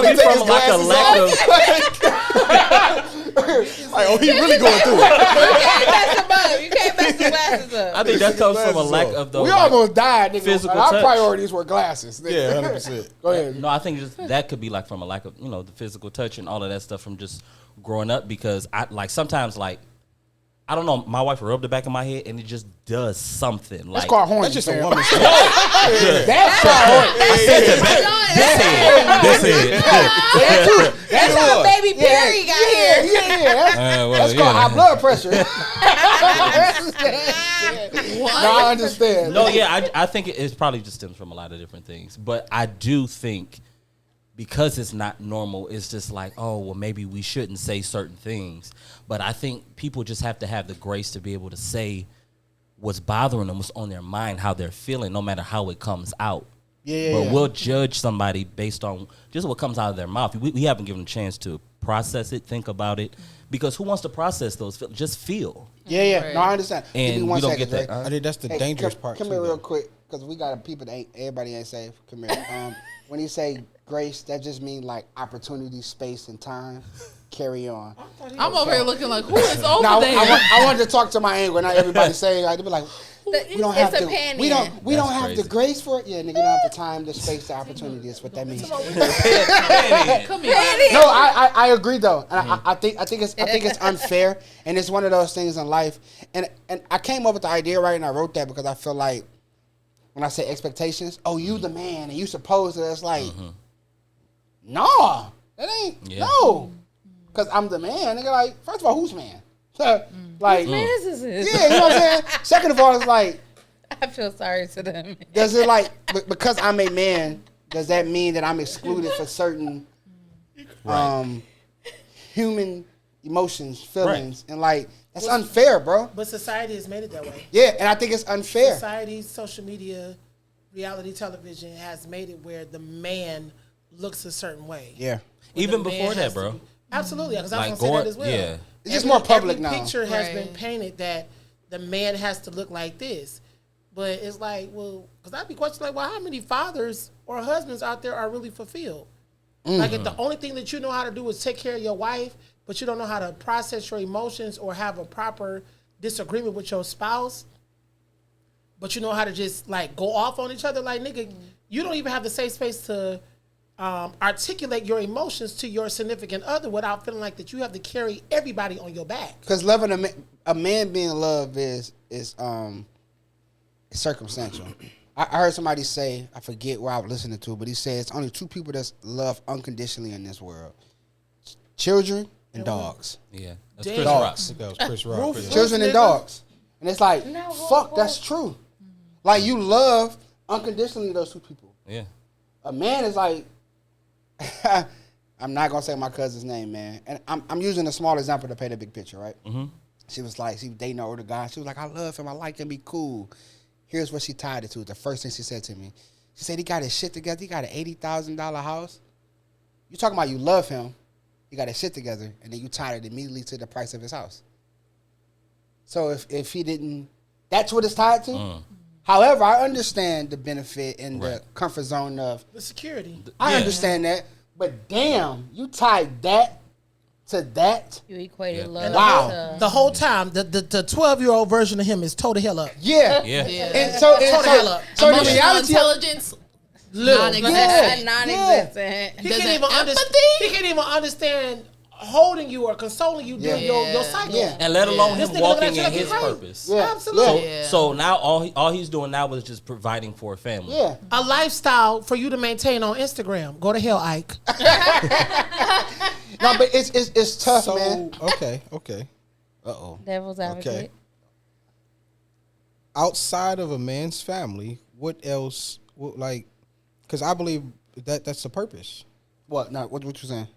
could be from like a lack of. Like, oh, he really going through it. You can't mess the glasses up. I think that comes from a lack of the. We like, almost died, nigga. physical And our touch. priorities were glasses. Nigga. Yeah, 100%. Go ahead. No, I think just that could be like from a lack of the physical touch and all of that stuff from just growing up because I like sometimes like I don't know my wife rubbed the back of my head and it just does something That's like called horny. That's just a fam. woman stuff. That's called horny. That's how baby Perry got here. Yeah. That's called high blood pressure. No, I understand. No, yeah, I think it probably just stems from a lot of different things. But I do think because it's not normal, it's just like, oh, well, maybe we shouldn't say certain things. But I think people just have to have the grace to be able to say what's bothering them, what's on their mind, how they're feeling, no matter how it comes out. But we'll judge somebody based on just what comes out of their mouth. We haven't given them a chance to process it, think about it. Because who wants to process those feelings? Just feel. Yeah. Right. No, I understand. And Give me we one don't second, get that. Drake. I think that's the dangerous part. Come too, here real though. quick, because we got people that everybody ain't safe. Come here. When you say grace, that just means like opportunity, space, and time. Carry on. I'm over here looking like, who is over Now, there? I wanted to talk to my angle. Not everybody saying like they be like, we don't have It's a to. pan We in. don't That's have crazy. the grace for it. Yeah, nigga, you don't have the time, the space, the opportunity. Is what that means. Come here. No, I agree though, and I think it's unfair, and it's one of those things in life. And I came up with the idea right, and I wrote that because I feel like when I say expectations, oh, you the man, and you supposed to. It's like, nah, that ain't no, because I'm the man. Nigga, like first of all, who's man? Like, Man, this is yeah, you know what I'm saying. Second of all, it's like, I feel sorry to them. does it like because I'm a man? Does that mean that I'm excluded for certain human emotions, feelings, and like that's unfair, bro? But society has made it that way. Yeah, and I think it's unfair. Society, social media, reality television has made it where the man looks a certain way. Yeah, Even The man before that, has to bro. be- Absolutely, because I Like was going to say that as well. yeah. it's just more public now. Every picture has been Right. painted that the man has to look like this. But it's like, well, because I'd be questioning, like, well, how many fathers or husbands out there are really fulfilled? Like, if the only thing that you know how to do is take care of your wife, but you don't know how to process your emotions or have a proper disagreement with your spouse, but you know how to just, like, go off on each other, like, nigga, you don't even have the safe space to articulate your emotions to your significant other without feeling like that you have to carry everybody on your back. Because loving a man being loved is circumstantial. I heard somebody say, I forget where I was listening to, but he said it's only two people that's loved unconditionally in this world: children and dogs. Yeah. That's Damn. Chris Dogs. Rock. I think that was Chris Rock. Rufus. Children and nigga. dogs. And it's like, No, fuck, that's true. Like, you love unconditionally those two people. Yeah. A man is like, I'm not gonna say my cousin's name, man. And I'm using a small example to paint a big picture, right? Mm-hmm. She was like, she was dating an older guy. She was like, I love him. I like him. Be cool. Here's what she tied it to. The first thing she said to me, she said, he got his shit together. He got an $80,000 house. You talking about you love him. He got his shit together, and then you tied it immediately to the price of his house. So if he didn't, that's what it's tied to. However, I understand the benefit and the comfort zone of, The security. I understand that, but damn, you tied that to that. You equated love. And Wow. the whole time, the 12-year-old version of him is toe the hell up. Yeah. Yeah. And so, Toe the hell up. so the Emotional reality of, intelligence, Little. non-existent. Non-existent. He Doesn't can't even empathy? He can't even understand holding you or consoling you during your cycle. Yeah. And let alone This him nigga walking looking at in you his like you purpose. Yeah. Absolutely. Yeah. So now all he's doing now is just providing for a family. Yeah. A lifestyle for you to maintain on Instagram. Go to hell, Ike. No, but it's tough, So man. okay. Uh-oh. Devil's advocate. Okay. Outside of a man's family, what else? Because I believe that's the purpose. What? No, what you saying?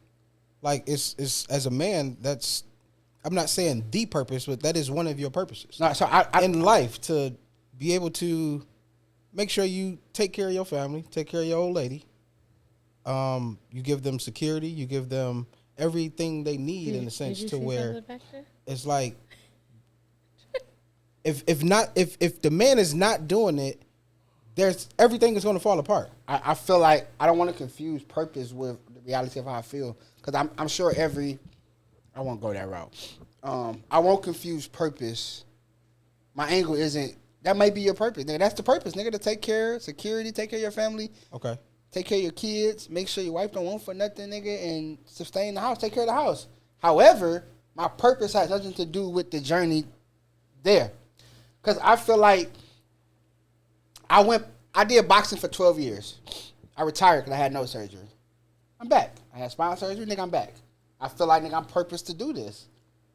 Like it's as a man, that's I'm not saying the purpose, but that is one of your purposes No, so I in life, to be able to make sure you take care of your family, take care of your old lady. You give them security, you give them everything they need in a sense Did you to see where something back there? it's like if the man is not doing it, everything is going to fall apart. I feel like I don't want to confuse purpose with the reality of how I feel, because I'm sure I won't go that route. I won't confuse purpose. My angle isn't that might be your purpose, nigga. That's the purpose, nigga. To take care of security, take care of your family, Okay. take care of your kids, make sure your wife don't want for nothing, nigga, and sustain the house, take care of the house. However, my purpose has nothing to do with the journey there, because I feel like I did boxing for 12 years. I retired because I had no surgery. I'm back. I had spinal surgery, nigga, I'm back. I feel like, nigga, I'm purposed to do this.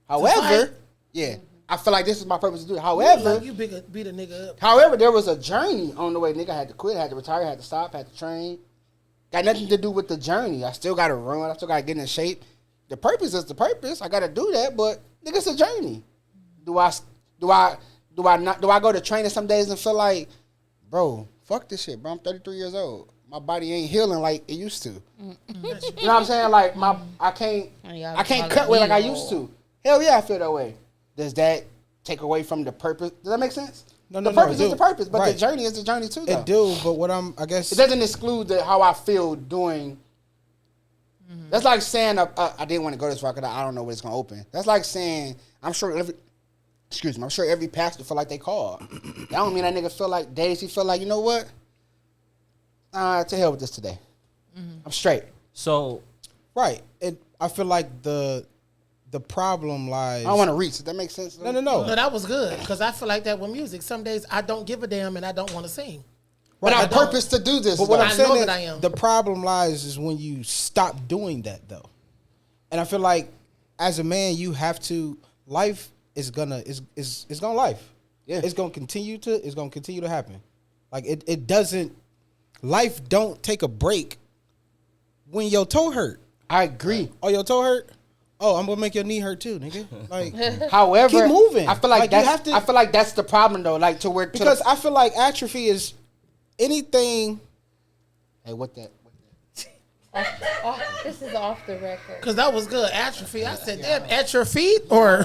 However, yeah, I feel like this is my purpose to do it. However, you beat a nigga up. however, there was a journey on the way, nigga. I had to quit, I had to retire, I had to stop, had to train. Got nothing to do with the journey. I still got to run. I still got to get in shape. The purpose is the purpose. I got to do that, but nigga, it's a journey. Do I go to training some days and feel like, bro, fuck this shit, bro. I'm 33 years old. My body ain't healing like it used to. You know what I'm saying? Like I can't cut weight like I used to. Hell yeah, I feel that way. Does that take away from the purpose? Does that make sense? No, the purpose is the purpose, but Right. the journey is the journey too. Though. It do, but what I guess It doesn't exclude how I feel doing. That's like saying I didn't want to go this route because I don't know when it's gonna open. That's like saying I'm sure every pastor feel like they called. That don't mean that nigga feel like days. He feel like, you know what? To hell with this today. I'm straight. So right. I feel like the problem lies. I don't want to reach. Does that make sense? No. No, that was good because I feel like that with music. Some days I don't give a damn and I don't want to sing. But Right, I purpose to do this. But what though. I'm I saying know is that I am. the problem lies is when you stop doing that though. And I feel like as a man you have to life is gonna life. Yeah. It's gonna continue to happen. Like it doesn't life don't take a break when your toe hurt. I agree. Oh, your toe hurt? Oh, I'm gonna make your knee hurt too, nigga. Like However, keep moving. I feel like, you that's. have to, I feel like that's the problem though. Like to where because I feel like atrophy is anything. hey, what that? This is off the record. Because that was good. Atrophy. I said, damn, at your feet or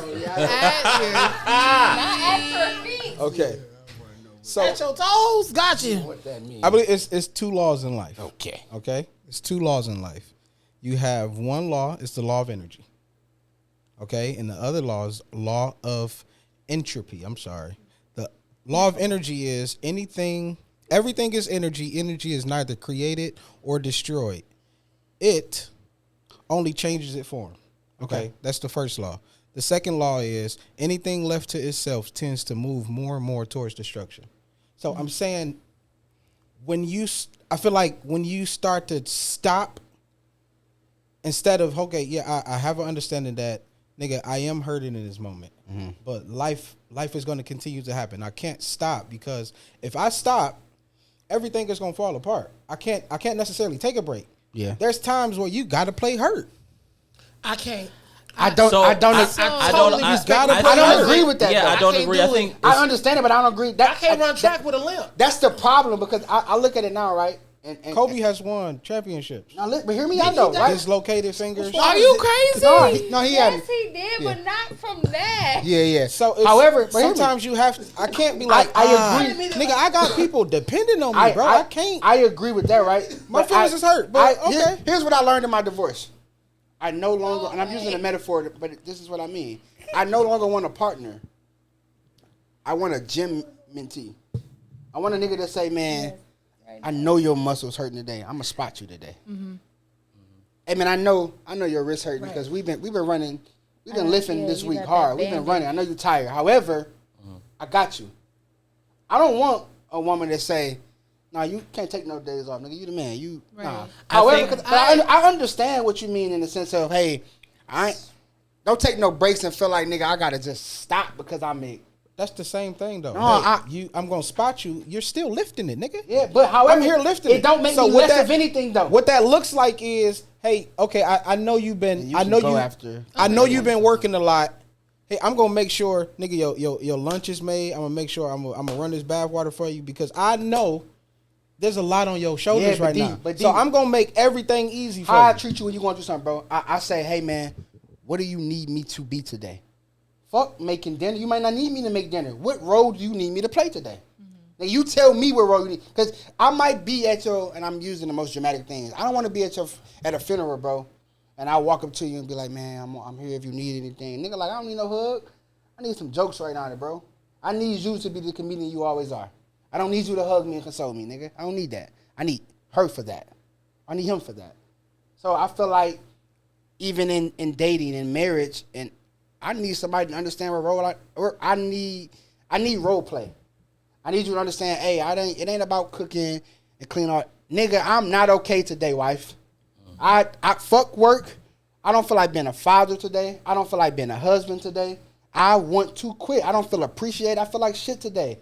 Okay. So at your toes? Got you. What that mean? I believe it's two laws in life. Okay. Okay? It's two laws in life. You have one law, it's the law of energy. Okay? And the other law is law of entropy. I'm sorry. The law of energy is everything is energy. Energy is neither created or destroyed. It only changes its form. Okay? That's the first law. The second law is anything left to itself tends to move more and more towards destruction. So I'm saying I feel like when you start to stop instead of, okay, yeah, I have an understanding that, nigga, I am hurting in this moment, but life is going to continue to happen. I can't stop because if I stop, everything is going to fall apart. I can't necessarily take a break. Yeah. There's times where you got to play hurt. I can't. I don't agree with that. Yeah, though. I don't can't agree. do I it. think I understand it, but I don't agree. I can't run track with a limp. That's the problem because I look at it now, right? And Kobe has won championships. Now, but hear me out though, right? Dislocated fingers. Are you crazy? No, he Yes, hadn't. he did, but not from that. Yeah. So, it's, however, but hear me. sometimes you have to. I can't be like, I agree. nigga. I got people depending on me, bro. I can't. I agree with that, right? My But feelings is hurt, but okay. Here's what I learned in my divorce. I no longer, and I'm using a metaphor, but this is what I mean. I no longer want a partner. I want a gym mentee. I want a nigga that say, man, I know your muscles hurting today. I'm gonna spot you today. Mm-hmm. Hey man, I know your wrist hurting because we've been running, we've been lifting this week hard. We've been running. I know you're tired. However, I got you. I don't want a woman that say, nah, you can't take no days off, nigga. You the man. Nah. However, I understand what you mean in the sense of, hey, don't take no breaks and feel like, nigga, I gotta just stop because I make. That's the same thing though. No, hey, I'm gonna spot you. You're still lifting it, nigga. Yeah, but however, I'm here lifting it don't make me less of anything though. What that looks like is, hey, okay, I know you've been, I know you've been working a lot. Hey, I'm gonna make sure, nigga, your lunch is made. I'm gonna make sure I'm gonna run this bath water for you because I know there's a lot on your shoulders right now. So I'm gonna make everything easy for you. How I treat you when you going through something, bro? I say, hey man, what do you need me to be today? Fuck making dinner. You might not need me to make dinner. What role do you need me to play today? Now you tell me what role you need, because I might be at your, and I'm using the most dramatic things. I don't want to be at a funeral, bro, and I walk up to you and be like, man, I'm here if you need anything. Nigga, like, I don't need no hug. I need some jokes right now, bro. I need you to be the comedian you always are. I don't need you to hug me and console me, nigga. I don't need that. I need her for that. I need him for that. So I feel like even in dating and marriage, and I need somebody to understand what role I need role play. I need you to understand, hey, it ain't about cooking and clean up. Nigga, I'm not okay today, wife. I fuck work. I don't feel like being a father today. I don't feel like being a husband today. I want to quit. I don't feel appreciated. I feel like shit today.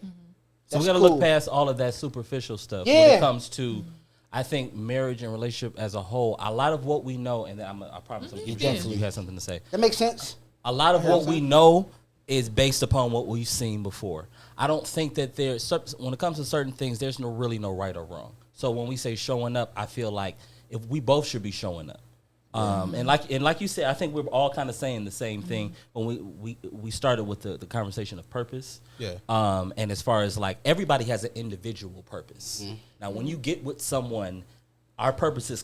So we got to look past all of that superficial stuff when it comes to, I think, marriage and relationship as a whole. A lot of what we know, and I promise you had something to say. That makes sense. A lot of what we know is based upon what we've seen before. I don't think that when it comes to certain things, there's really no right or wrong. So when we say showing up, I feel like if we both should be showing up. And like you said, I think we're all kind of saying the same thing when we started with the conversation of purpose. Yeah. And as far as like everybody has an individual purpose. Now, when you get with someone, our purposes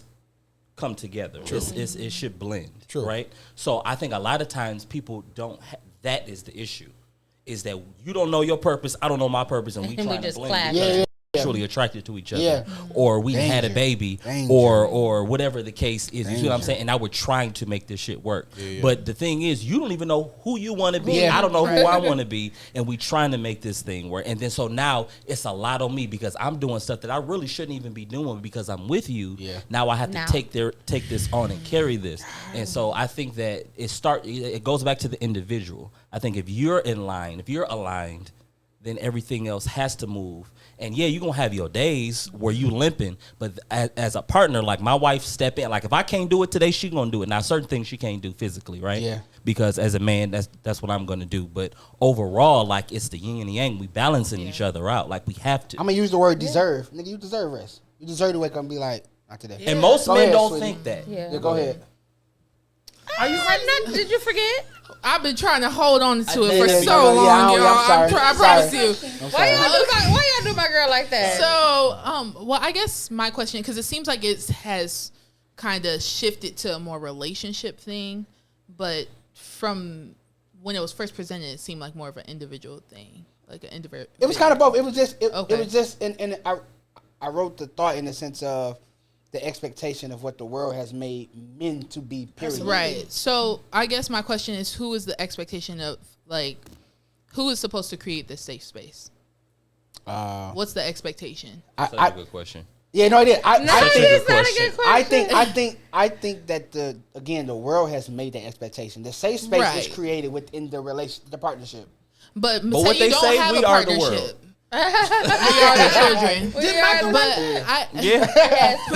come together. It should blend. True. Right? So I think a lot of times people don't. That is the issue. Is that you don't know your purpose, I don't know my purpose, and we trying to blend. Yeah. Actually attracted to each other, or we had a baby, or whatever the case is. You see what I'm saying? And now we're trying to make this shit work. But the thing is, you don't even know who you want to be. I don't know who I want to be, and we trying to make this thing work. And then so now it's a lot on me because I'm doing stuff that I really shouldn't even be doing because I'm with you. Now I have to take this on and carry this. And so I think that it goes back to the individual. I think if you're in line, if you're aligned, then everything else has to move. And yeah, you're going to have your days where you limping, but as a partner, like my wife step in. Like if I can't do it today, she going to do it. Now, certain things she can't do physically, right? Yeah. Because as a man, that's what I'm going to do. But overall, like it's the yin and the yang. We balancing each other out. Like we have to. I'm going to use the word deserve. Nigga, you deserve rest. You deserve to wake up and be like, not today. And most men don't think that. Yeah, go ahead. Are you right? Did you forget? I've been trying to hold on to it for so long, y'all. I promise you. Why y'all do my girl like that? So, well, I guess my question, because it seems like it has kind of shifted to a more relationship thing, but from when it was first presented, it seemed like more of an individual thing, like an individual. It was kind of both. It was just, and I wrote the thought in the sense of the expectation of what the world has made men to be, period. Right. So I guess my question is, who is the expectation of, like, who is supposed to create this safe space? What's the expectation? That's a good question. Yeah, no, it is. It's not a good question. I think that the world has made that expectation. The safe space is created within the partnership. But what they say, we are the world. We are the children.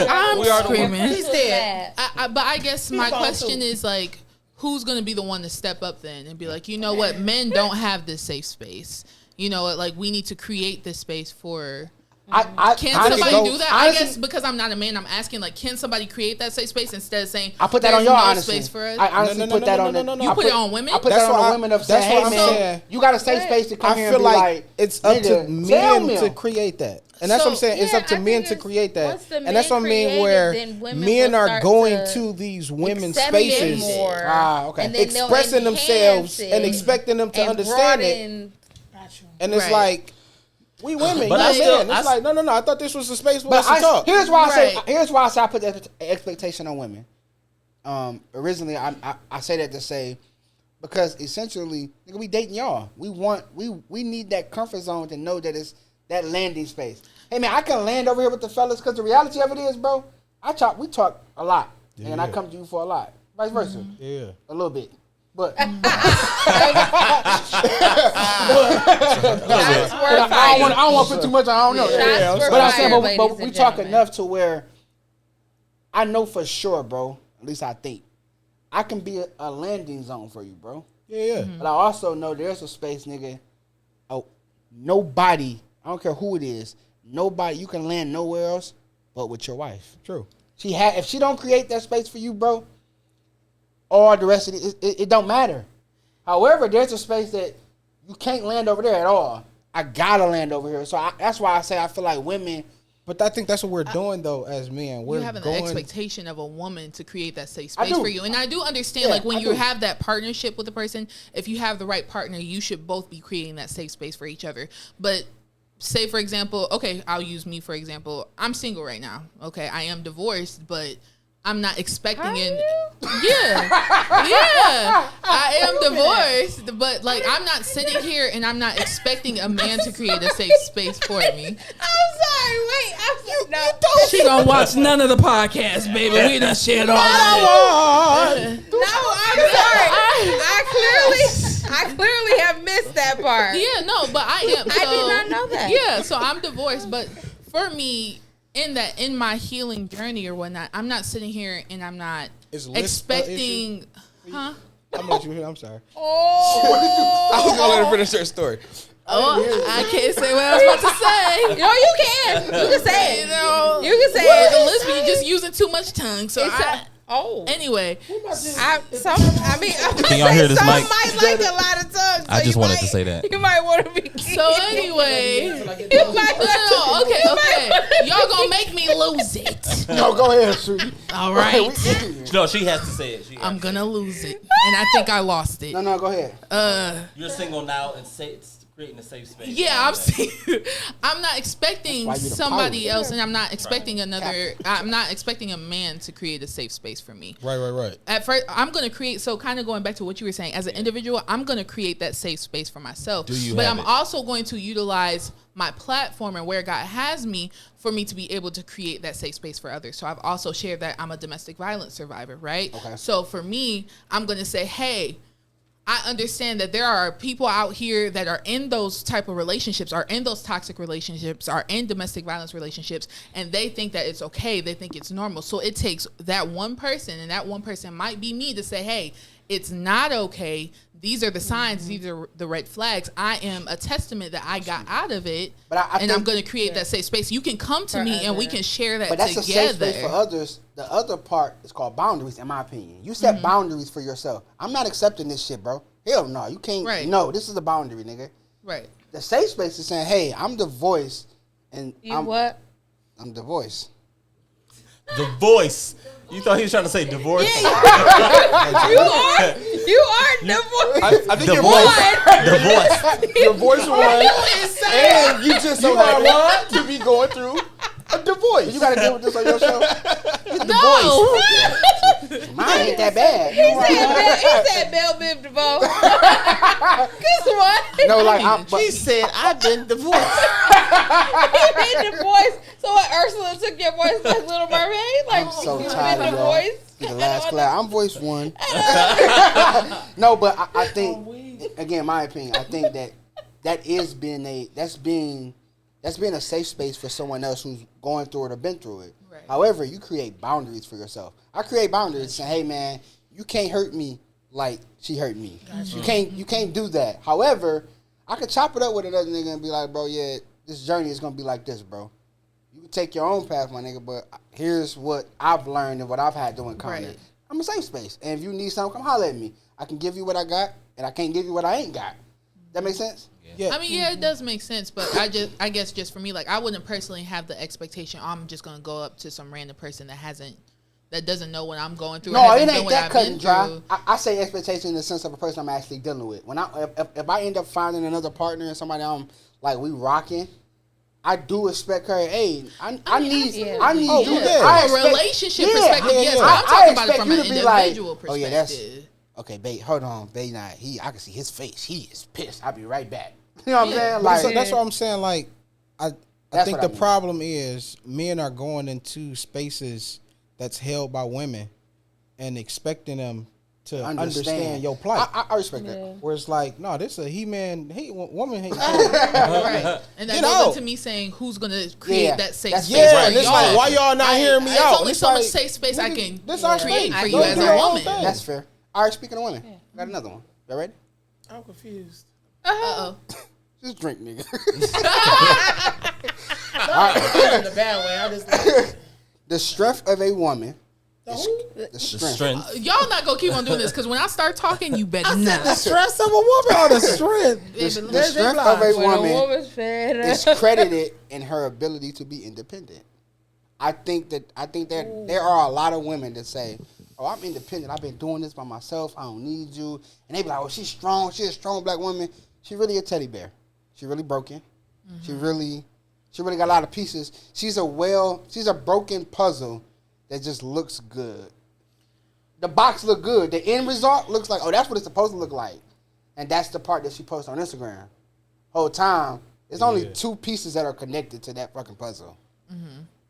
I'm screaming. He's dead. But I guess my question is, like, who's going to be the one to step up then and be like, you know what, men don't have this safe space. You know what, like, we need to create this space for Can somebody go, do that? honestly, I guess because I'm not a man, I'm asking like, can somebody create that safe space instead of saying I put that on there's y'all. no honestly, space for us? I honestly put that on. You put it on women. I put That's that on why the women of that's saying, why hey I'm man, saying- you got a safe space to come I here feel and be like it's up to nigga, tell men me. to create that. And that's what I'm saying. It's Yeah, up to I men think to it's- create that. once the And that's what I men mean create it, where then women men will are start going to to these women's accept it spaces, more, Okay. and then they'll expressing enhance themselves it and expecting them to and understand it. broaden- And it's Right. like, we women, But you I still- men. It's like, no. I thought this was the space for But us to talk. here's why Right. I say I put that expectation on women. Originally, I say that to say because essentially, nigga, we dating y'all. We need that comfort zone to know that it's that landing space. Hey man, I can land over here with the fellas because the reality of it is, bro, we talk a lot, and I come to you for a lot. Vice versa, Yeah. a little bit. But That's I don't want to put too much. I don't know. Shots were But I'm saying, fired, but ladies we and talk gentlemen. enough to where I know for sure, bro. At least I think I can be a landing zone for you, bro. Yeah. But I also know there's a space, nigga. Oh, nobody. I don't care who it is. Nobody. You can land nowhere else but with your wife. True. If she don't create that space for you, bro, all the rest of it don't matter. However, there's a space that you can't land over there at all. I gotta land over here. So that's why I say I feel like women. But I think that's what we're doing though as men. We're You having going. an expectation of a woman to create that safe I space do. for you, and I do understand. Yeah, like when I you do. have that partnership with a person, if you have the right partner, you should both be creating that safe space for each other. But say for example, okay, I'll use me for example. I'm single right now. Okay, I am divorced, but I'm not expecting Yeah, I am divorced, but like I'm not sitting here and I'm not expecting a man to create a safe space for me. I'm sorry. Wait. No. She don't watch none of the podcasts, baby. We done shared all of No, I'm sorry. I clearly have missed that part. Yeah, no, but I am. I did not know that. Yeah, so I'm divorced, but for me, in my healing journey or whatnot, I'm not sitting here and I'm not Is list expecting. Huh? I'm gonna let you hear. I'm sorry. I was gonna let her finish her story. Oh, I can't say what I was about to say. No, you can. You can say it. You know, You can say with it. Elizabeth, you're just using too much tongue. So anyway, Can y'all hear this some mic? might like a lot of tongues. I so just you wanted might- to say that. You might want to be. so anyway, you might no, okay. Y'all gonna make me lose it. No, go ahead, sweetie. All right, No, she has to say it. I'm gonna lose it, and I think I lost it. No, go ahead. You're single now and it's creating a safe space. Yeah, I'm not expecting That's why you're the somebody pilot. else, and I'm not expecting I'm not expecting a man to create a safe space for me. Right. At first, I'm gonna create. So, kind of going back to what you were saying, as an individual, I'm gonna create that safe space for myself. But I'm also going to utilize my platform and where God has me for me to be able to create that safe space for others. So I've also shared that I'm a domestic violence survivor, right? Okay. So for me, I'm gonna say, hey, I understand that there are people out here that are in those type of relationships, are in those toxic relationships, are in domestic violence relationships, and they think that it's okay. They think it's normal. So it takes that one person, and that one person might be me, to say, hey, it's not okay. These are the signs. These are the red flags. I am a testament that I got out of it, But I and think- I'm going to create that safe space. You can come to me, and we can share that But that's together. a safe space for others. The other part is called boundaries, in my opinion. You set boundaries for yourself. I'm not accepting this shit, bro. Hell no, you can't. Right. No, this is a boundary, nigga. Right. The safe space is saying, hey, I'm the voice, and I'm what? I'm the voice. The voice. You thought he was trying to say divorce? You are divorced. I think The your voice. The voice. your voice was, and you just so happen to be going through a divorce. You gotta deal with this on your show. No. Mine ain't that bad. He said Belle Biv DeVoe. Guess what? No, like She said, "I've been divorced." He been divorced. So what? Ursula took your voice like Little Mermaid? Like I'm so you tired been of y'all. divorced? The last class. I'm voice one. No, but I think, again, my opinion, I think that's being a safe space for someone else who's going through it or been through it. Right. However, you create boundaries for yourself. I create boundaries saying, hey man, you can't hurt me like she hurt me. You can't do that. However, I could chop it up with another nigga and be like, bro, yeah, this journey is gonna be like this, bro. You can take your own path, my nigga, but here's what I've learned and what I've had to encounter. Right. I'm a safe space, and if you need something, come holler at me. I can give you what I got, and I can't give you what I ain't got. That make sense? Yeah. I mean, yeah, it does make sense, but I guess just for me, like, I wouldn't personally have the expectation. I'm just gonna go up to some random person that doesn't know what I'm going through. No, or it hasn't ain't done that what cut I've and been dry. through. I say expectation in the sense of a person I'm actually dealing with. When if I end up finding another partner and somebody I'm like we rocking, I do expect her. Hey, I need Oh, you. yeah. I From a expect, relationship yeah, perspective, yeah, yes, yeah. but I'm talking about it expect from you an to be like, individual oh yeah, that's perspective. okay, babe. Hold on, babe. Nah, I can see his face. He is pissed. I'll be right back. You know what I'm saying? Like, Like that's what I'm saying. Like, I That's think what I the mean. problem is men are going into spaces that's held by women and expecting them to understand your plight. I respect that. Where it's like, no, this a woman hate. Right. And that Get goes out. into me saying who's gonna create Yeah, that safe that's space. Yeah, for and it's y'all. like, why y'all not hearing me It's out? only It's so much like, safe space I nigga, can this our create space. for Go you do as your a own woman. thing. That's fair. All right, speaking of women, got another one. Y'all ready? I'm confused. Uh-oh. Just drink, nigga. Not in the bad way. I just like, The strength of a woman. the who? The The strength. strength. Y'all not gonna keep on doing this because when I start talking, you better not. The stress of a woman or the strength? The strength of a When a woman woman's fed is up. credited in her ability to be independent. I think that there are a lot of women that say, "Oh, I'm independent. I've been doing this by myself. I don't need you." And they be like, "Oh, she's strong. She's a strong black woman. She really a teddy bear. She really broken. She really got a lot of pieces. She's a broken puzzle that just looks good. The box look good. The end result looks like, oh, that's what it's supposed to look like. And that's the part that she posts on Instagram. Whole time, there's only two pieces that are connected to that fucking puzzle.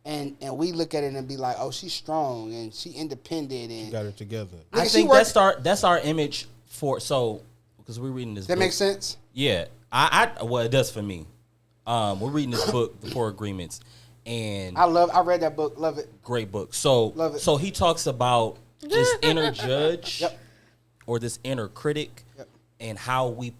And we look at it and be like, oh, she's strong and she independent and Got it together. Nigga, I she think works- that's our image for because we're reading this. that book. makes sense. Yeah, well, it does for me. We're reading this book, The Four Agreements, and I read that book, love it. great book. So, Love it. so he talks about this inner judge Yep. or this inner critic, Yep. and how we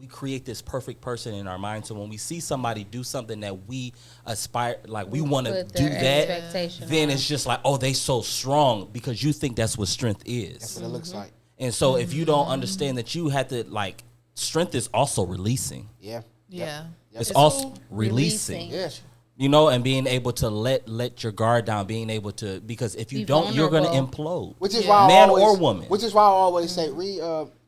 create this perfect person in our mind. So when we see somebody do something that we aspire, like we want to Put do their that, expectation then on. it's just like, oh, they so strong because you think that's what strength That's is. what it looks like. And so if you don't understand that you have to strength is also releasing. Yeah. Yeah. It's also releasing. Yeah. You know, and being able to let your guard down, being able to, because if you Be don't, you're going to vulnerable. implode. Which is Yeah. why I Man always, or woman. Which is why I always say read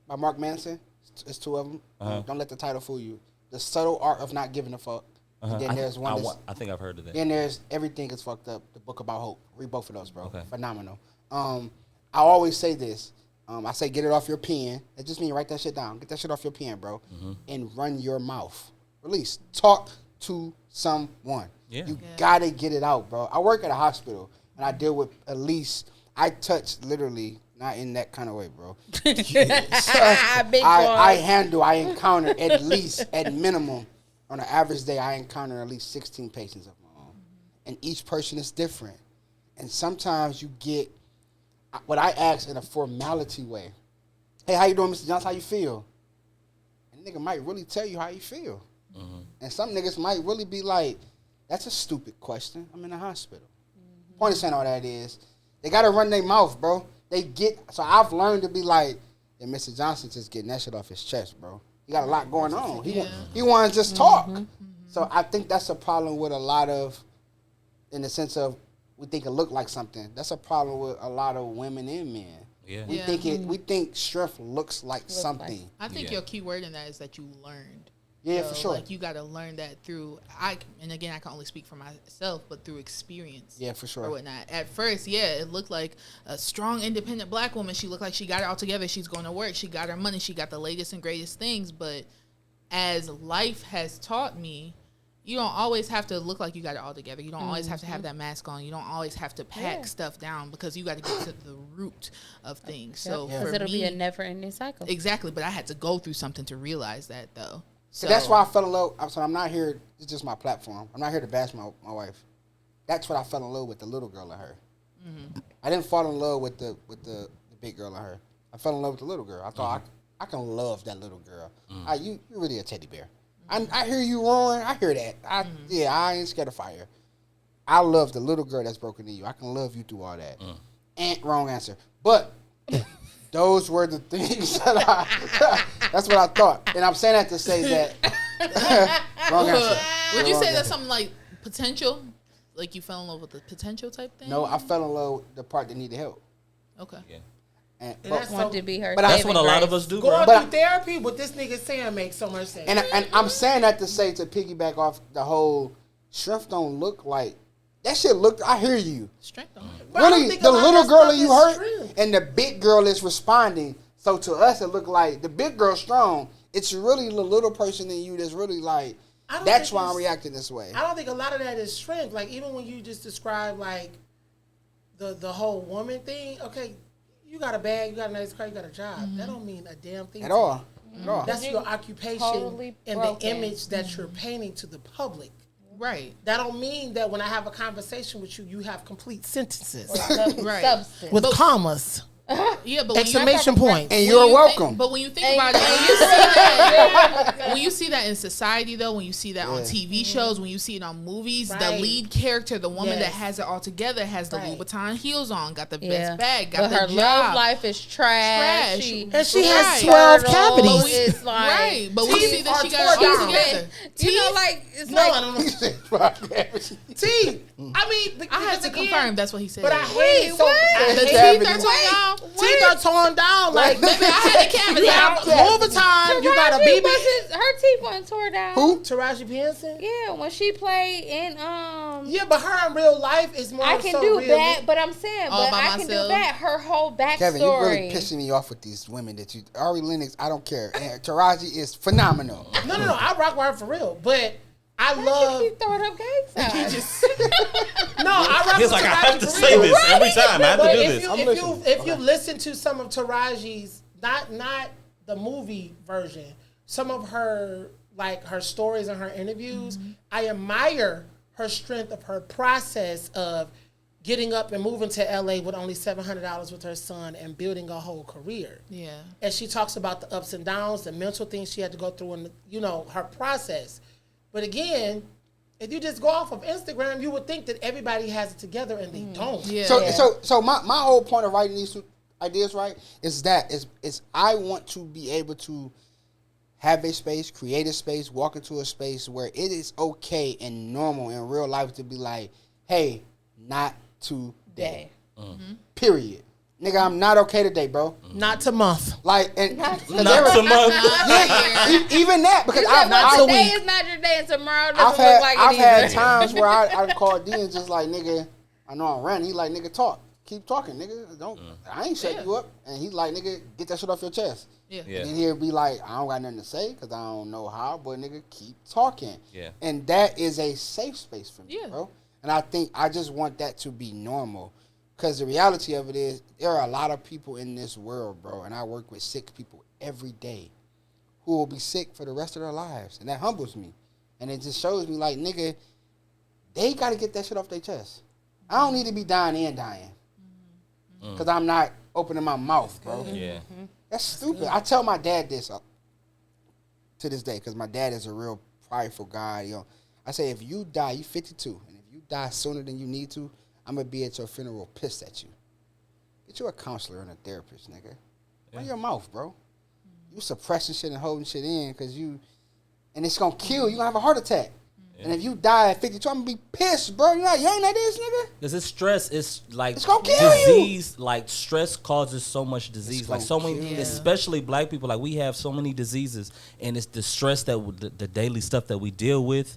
by Mark Manson. It's two of them. Uh-huh. Don't let the title fool you. The Subtle Art of Not Giving a Fuck. And then there's one. I think I've heard of that. Then there's Everything Is Fucked Up. The book about hope. Read both of those, bro. Okay. Phenomenal. I always say this. I say get it off your pen. It just means write that shit down. Get that shit off your pen, bro. And run your mouth. Release. Talk to someone. Yeah. You gotta get it out, bro. I work at a hospital and I deal with at least I touch literally not in that kind of way, bro. Big I encounter at least at minimum on an average day I encounter at least 16 patients of my own. And each person is different. And sometimes you get what I ask in a formality way. Hey, how you doing, Mr. Johnson? How you feel? And nigga might really tell you how you feel. And some niggas might really be like, that's a stupid question. I'm in the hospital. Point of saying all that is, they got to run their mouth, bro. So I've learned to be like, yeah, Mr. Johnson just getting that shit off his chest, bro. He got a lot going on. He want to just talk. So I think that's a problem with a lot of, in the sense of, we think it look like something. That's a problem with a lot of women and men. Yeah. We think strength looks like something. I think Yeah. your key word in that is that you learned. Yeah, So, for sure. Like you got to learn that through. And again, I can only speak for myself, but through experience. Yeah, for sure. Or whatnot. At first, yeah, it looked like a strong, independent black woman. She looked like she got it all together. She's going to work. She got her money. She got the latest and greatest things. But as life has taught me, you don't always have to look like you got it all together. You don't always have to have that mask on. You don't always have to pack stuff down because you got to get to the root of things. So Because for it'll me, be a never-ending cycle. exactly. But I had to go through something to realize that, though. So That's why I fell in love. So I'm not here. It's just my platform. I'm not here to bash my wife. That's what I fell in love with the little girl in her. I didn't fall in love with the big girl in her. I fell in love with the little girl. I thought I can love that little girl. You really a teddy bear. I hear you roaring. I hear that. I ain't scared of fire. I love the little girl that's broken in you. I can love you through all that. And wrong answer. But those were the things that that's what I thought. And I'm saying that to say that wrong answer. Would you Wrong say that's answer. something like potential? Like you fell in love with the potential type thing? No, I fell in love with the part that needed help. Okay. Yeah. And, that's but, Want to be her. But That's saving what a lot grace. of us do, Going bro. through therapy, what this nigga saying makes so much sense. and I'm saying that to say to piggyback off the whole strength don't look like that shit looked. I hear you. Strength on it. But I don't Really, think the a lot of little that girl stuff that you is hurt strength. and the big girl is responding. So to us, it looked like the big girl strong. It's really the little person in you that's really like. I don't That's think why I'm it's- reacting this way. I don't think a lot of that is strength. Like even when you just describe like the whole woman thing. Okay, you got a bag, you got a nice car, you got a job. That don't mean a damn thing At to all. me. At all. That's your occupation Totally and broken. the image that you're painting to the public. Right. That don't mean that when I have a conversation with you, you have complete sentences Right. Substance. with commas, Yeah, but exclamation points. And when you're you welcome. Think, but when you think And- about it, when you see that in society, though, when you see that on Yeah. TV shows, when you see it on movies, the Right. lead character, the woman that Yes. has it all together, has the Right. Louboutin heels on, got the Yeah. best bag, got But the her job. love life is trash. Trash. And she has Right. 12 fertile. cavities. It's like Right, but we Teeth see that she are got it all torn together. you know, like it's No, like I don't know. T. I mean, I had to again, confirm that's what he said. But I Wait, hate it so what? I the hate teeth are it. torn down. Teeth are torn down. Like Maybe I had a cavity. you have Louboutin, you got a Taraji BB. her teeth wasn't tore down. Who? Taraji P. Yeah, when she played in Yeah, but her in real life is more I can so do real. that, but I'm saying, All but by I can do myself. that. Her whole backstory. Kevin, you're really pissing me off with these women that you. Ari Lennox, I don't care. And Taraji is phenomenal. No, I rock with her for real. But I Why love. you keep throwing up gang signs? No, I rock He's with like, I Taraji have to for say real. this every time. I have to But do if this. you, I'm if listening. you if you listen to some of Taraji's, not the movie version, some of her like her stories and her interviews, I admire her strength of her process of getting up and moving to LA with only $700 with her son and building a whole career. Yeah. And she talks about the ups and downs, the mental things she had to go through, and her process. But again, if you just go off of Instagram, you would think that everybody has it together, and they don't. Yeah. So my whole point of writing these two ideas, right, is I want to be able to have a space, create a space, walk into a space where it is okay and normal in real life to be like, hey, not today. Period. Nigga, I'm not okay today, bro. Not to month. Like, and Not Not to month. even that, because not to today week. is not your day, and tomorrow I've doesn't had look like I've it had either. times where I called D and just like, nigga, I know I'm ranting. He like, nigga, talk. Keep talking, nigga. Don't I ain't shut you up. And he's like, nigga, get that shit off your chest. Yeah. Yeah. And then he'll be like, I don't got nothing to say because I don't know how, but nigga, keep talking. Yeah. And that is a safe space for me, Yeah. bro. And I think I just want that to be normal. Because the reality of it is, there are a lot of people in this world, bro, and I work with sick people every day who will be sick for the rest of their lives. And that humbles me. And it just shows me, like, nigga, they got to get that shit off their chest. I don't need to be dying and dying. Because I'm not opening my mouth, bro. Yeah. That's stupid. I tell my dad this to this day because my dad is a real prideful guy. I say, if you die, you 52, and if you die sooner than you need to, I'm going to be at your funeral pissed at you. Get you a counselor and a therapist, nigga. Run your mouth, bro. You suppressing shit and holding shit in because and it's going to kill you. You're going to have a heart attack. Yeah. And if you die at 52, I'm going to be pissed, bro. You're not young at this, nigga. Because it's stress, it's like It's gonna kill disease. Like stress causes so much disease. It's Like gonna so many, kill you. especially black people. Like we have so many diseases, and it's the stress the daily stuff that we deal with.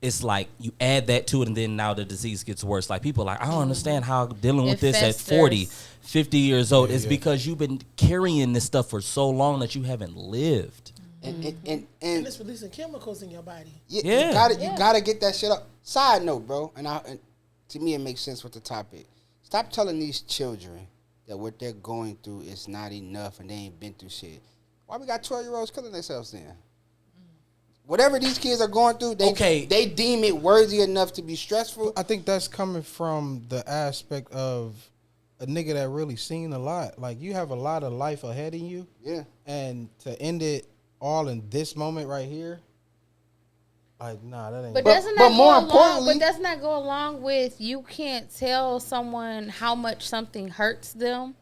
It's like you add that to it, and then now the disease gets worse. Like people are like, I don't understand how dealing with It this festers. at 40, 50 years old. It's yeah. because you've been carrying this stuff for so long that you haven't lived. And And it's releasing chemicals in your body. Yeah. You gotta get that shit up. Side note, bro, and to me it makes sense with the topic. Stop telling these children that what they're going through is not enough and they ain't been through shit. Why we got 12-year-olds killing themselves then? Whatever these kids are going through, they deem it worthy enough to be stressful. I think that's coming from the aspect of a nigga that really seen a lot. Like, you have a lot of life ahead of you. Yeah. And to end it all in this moment right here, Like, nah, that ain't. But But- doesn't but that more go along? importantly- But doesn't that go along with you can't tell someone how much something hurts them?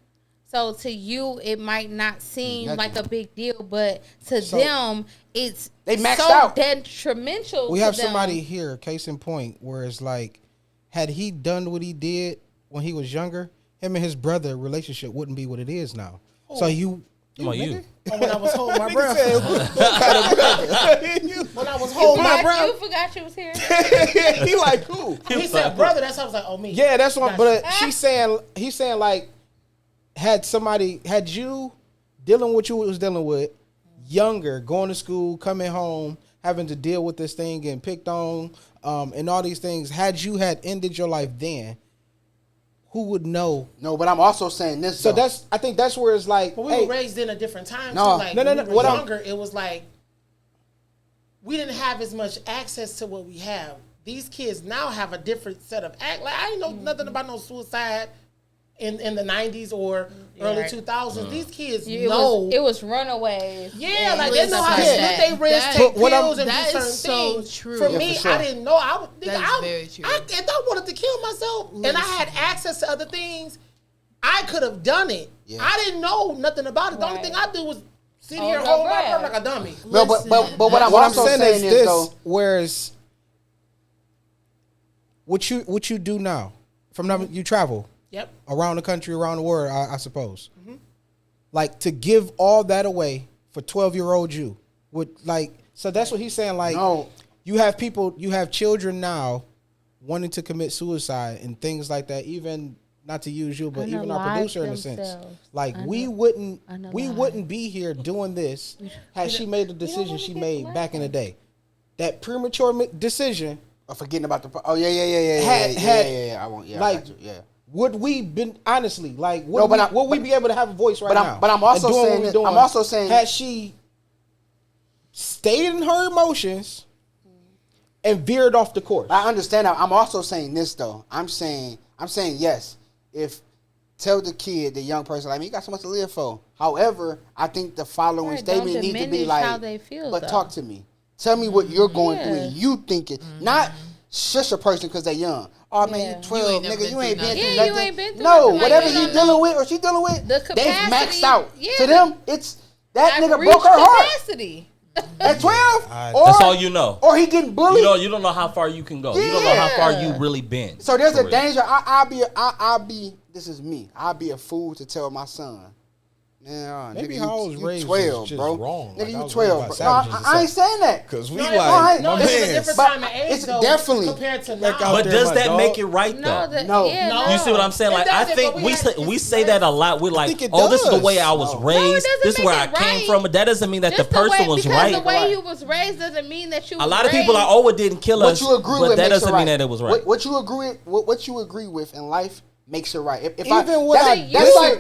So to you, it might not seem like a big deal, but to them, it's They maxed so out. detrimental. We to have them. somebody here, case in point, where it's like, had he done what he did when he was younger, him and his brother relationship wouldn't be what it is now. So you, Come on, you. When I was holding my breath. When I was You holding my forgot, breath. you forgot you was here. He like who? He said, brother, that's how I was like, oh, me. yeah, that's what. Gotcha. But he's saying like, had you dealing with what you was dealing with, younger, going to school, coming home, having to deal with this thing, getting picked on, and all these things, had you had ended your life then, who would know? No, but I'm also saying this. So though. I think that's where it's like, But we hey, were raised in a different time. No. too. Like, No, when no, we no. were What I'm- younger, it was like we didn't have as much access to what we have. These kids now have a different set of act. Like I ain't know nothing about no suicide in the 90s or early right. 2000s. These kids It know. it was runaways. Yeah, and like they know how to Listen, split their wrists, that- take But what I'm- pills, and do that is certain so things. true. For Yeah, me, for sure. I didn't know. That is very true. If I wanted to kill myself and I had access to other things, I could have done it. Yeah. I didn't know nothing about it. The only Right. thing I did was sit Hold here, your hold my breath. breath like a dummy. No, but what I'm what I'm also saying is saying this: though. whereas what you do now, from now you travel Yep. around the country, around the world, I suppose. Like to give all that away for 12-year-old you would like. So that's what he's saying. Like, No. you have people, you have children now wanting to commit suicide and things like that. Even not to use you, but even our Unalive producer in a sense. themselves. Like we Unalive. wouldn't be here doing this had she made the decision wanna she get made life. back in the day. That premature decision. Oh, forgetting about the. Oh yeah. I won't. Yeah, Like, I got you, yeah. Would we been honestly like? Would, No, but would we be able to have a voice right but I'm- now? but I'm also and doing what saying we that- doing, I'm also saying- had she stayed in her emotions and veered off the course. I understand that. I'm also saying this though. I'm saying yes. If tell the kid, the young person, like, man, you got so much to live for. However, I think the following Right, statement don't needs to be diminish like, how they feel, but though. talk to me. Tell me what you're going through Yeah. and you thinking, not shush a person because they're young. Oh man, Yeah. you 12, You ain't never nigga. been You ain't through been nothing. through Yeah, you nothing. ain't been through No, nothing. Like, whatever you he don't dealing with or she dealing with, The they've capacity- maxed out. yeah, To them, it's that I've nigga reached broke her heart capacity. at 12. That's all you know. Or he getting bullied. You don't know how far you can go. You don't know how far you really been. So there's For a real. danger. I'll be. This is me. I'll be a fool to tell my son. Man, Maybe nigga, how I was you raised 12, was just bro. wrong. Nigga, Like, I you was 12, raised bro. by No, savages and I ain't stuff. saying that. Cause we No, like, no, no, my this is a man. different But time and age, it's though, definitely- compared to Like, now. out But there, does my that dog. make it right No, though? the, No. yeah, No. no. You see what I'm saying? It Like I doesn't, think but we it's say that a lot. We're like, think it oh, this is the does. way I was No. raised. doesn't This is where I make it came right. from. But that doesn't mean that Just the person was because right. the way you was raised doesn't mean that you. A lot of people are, oh, it didn't kill What us. you agree but with that makes doesn't it mean right. that it was right. What you agree with in life makes it right. If Even when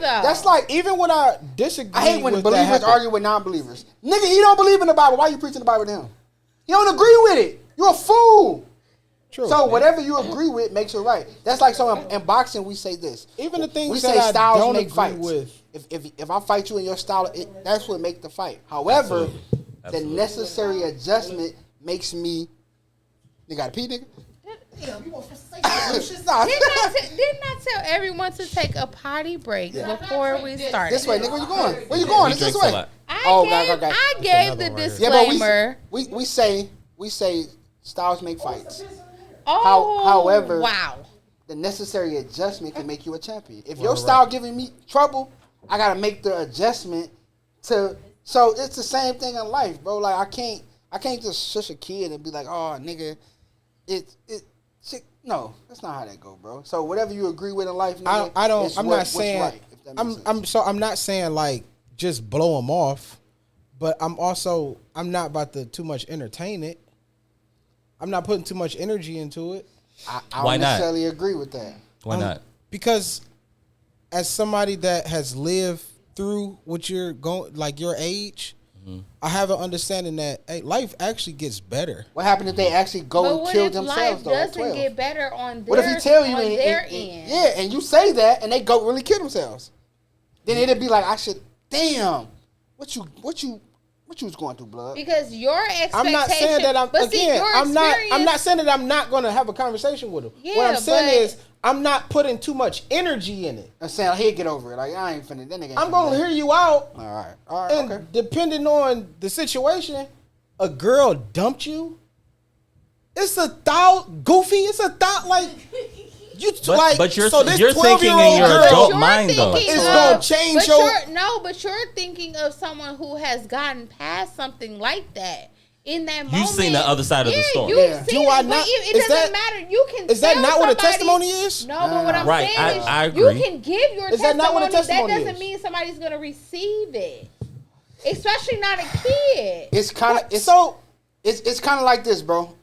that's like even when I disagree, I hate when with that believers happen. argue with non-believers. Nigga, he don't believe in the Bible. Why you preaching the Bible to him? He don't agree with it. You're a fool. True. So whatever you agree with makes it right. That's like so in boxing we say this. Even the things we that say I styles don't make agree fights. with. If I fight you in your style, that's what make the fight. However, the necessary adjustment makes me. You got a pee, nigga? Damn, you want to say some shit? Nah, Didn't I tell everyone to take a potty break before we started? this way, nigga. Where you going? Where you going? He It's this drinks a way. lot. I gave the Yeah, but disclaimer. we say styles make fights. Oh, however- wow. The necessary adjustment can make you a champion. If your style giving me trouble, I gotta make the adjustment to. So it's the same thing in life, bro. Like I can't just shush a kid and be like, oh nigga, shit. No, that's not how that go, bro. So whatever you agree with in life, nigga, I don't. it's I'm what- not saying. what's right, if that makes sense. I'm not saying like just blow them off, but I'm not about to too much entertain it. I'm not putting too much energy into it I Why don't not? necessarily agree with that. Why not? because as somebody that has lived through what you're going, like your age, I have an understanding that hey, life actually gets better. What happened if they actually go But and what kill if themselves life though? At doesn't 12? get better on their, What if he tell you on and, their and- end? yeah, and you say that and they go really kill themselves? Then it'd be like I should. Damn, what you What you was going through, blood? Because your expectation. I'm not saying that I'm but see, again. your I'm not experience- saying that I'm not going to have a conversation with him. Yeah, what I'm saying but- is I'm not putting too much energy in it. I'm saying he'll get over it. Like I ain't finna. That nigga. Ain't I'm finna going to do hear you out, it. All right. and Okay. depending on the situation, a girl dumped you. It's a thought, goofy. It's a thought like you But you're so this you're thinking in 12-year-old your girl, adult You're mind though. thinking It's of- gonna change but your- but you're thinking of someone who has gotten past something like that. In that moment, You've seen the other side of the story. You've Yeah. seen Do I it, but not- it is doesn't that- matter. You can. Is that tell not what a somebody- testimony is? No, but what I'm Right, saying is, I you agree. can give your Is that not what a testimony That doesn't is? mean somebody's gonna receive it, especially not a kid. It's kind of it's So it's kind of like this, bro.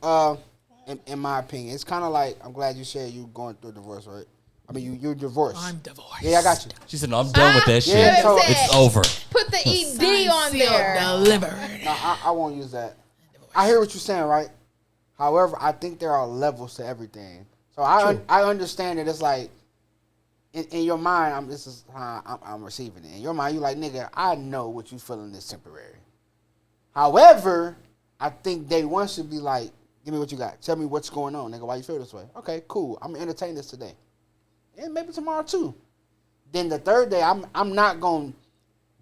In my opinion, it's kind of like I'm glad you said you going through a divorce, right? I mean, you're divorced. I'm divorced. Yeah, I got you. She said, "No, I'm done with that shit. Yeah, so- It's over." Put the ED Signed, on sealed, there. delivered. No, I won't use that. I hear what you're saying, right? However, I think there are levels to everything. So I understand that it's like in your mind, this is how I'm receiving it. In your mind, you like, nigga, I know what you feeling is temporary. However, I think day one should be like, give me what you got. Tell me what's going on, nigga. Why you feel this way? Okay, cool. I'm gonna entertain this today, and maybe tomorrow too. Then the third day, I'm not gonna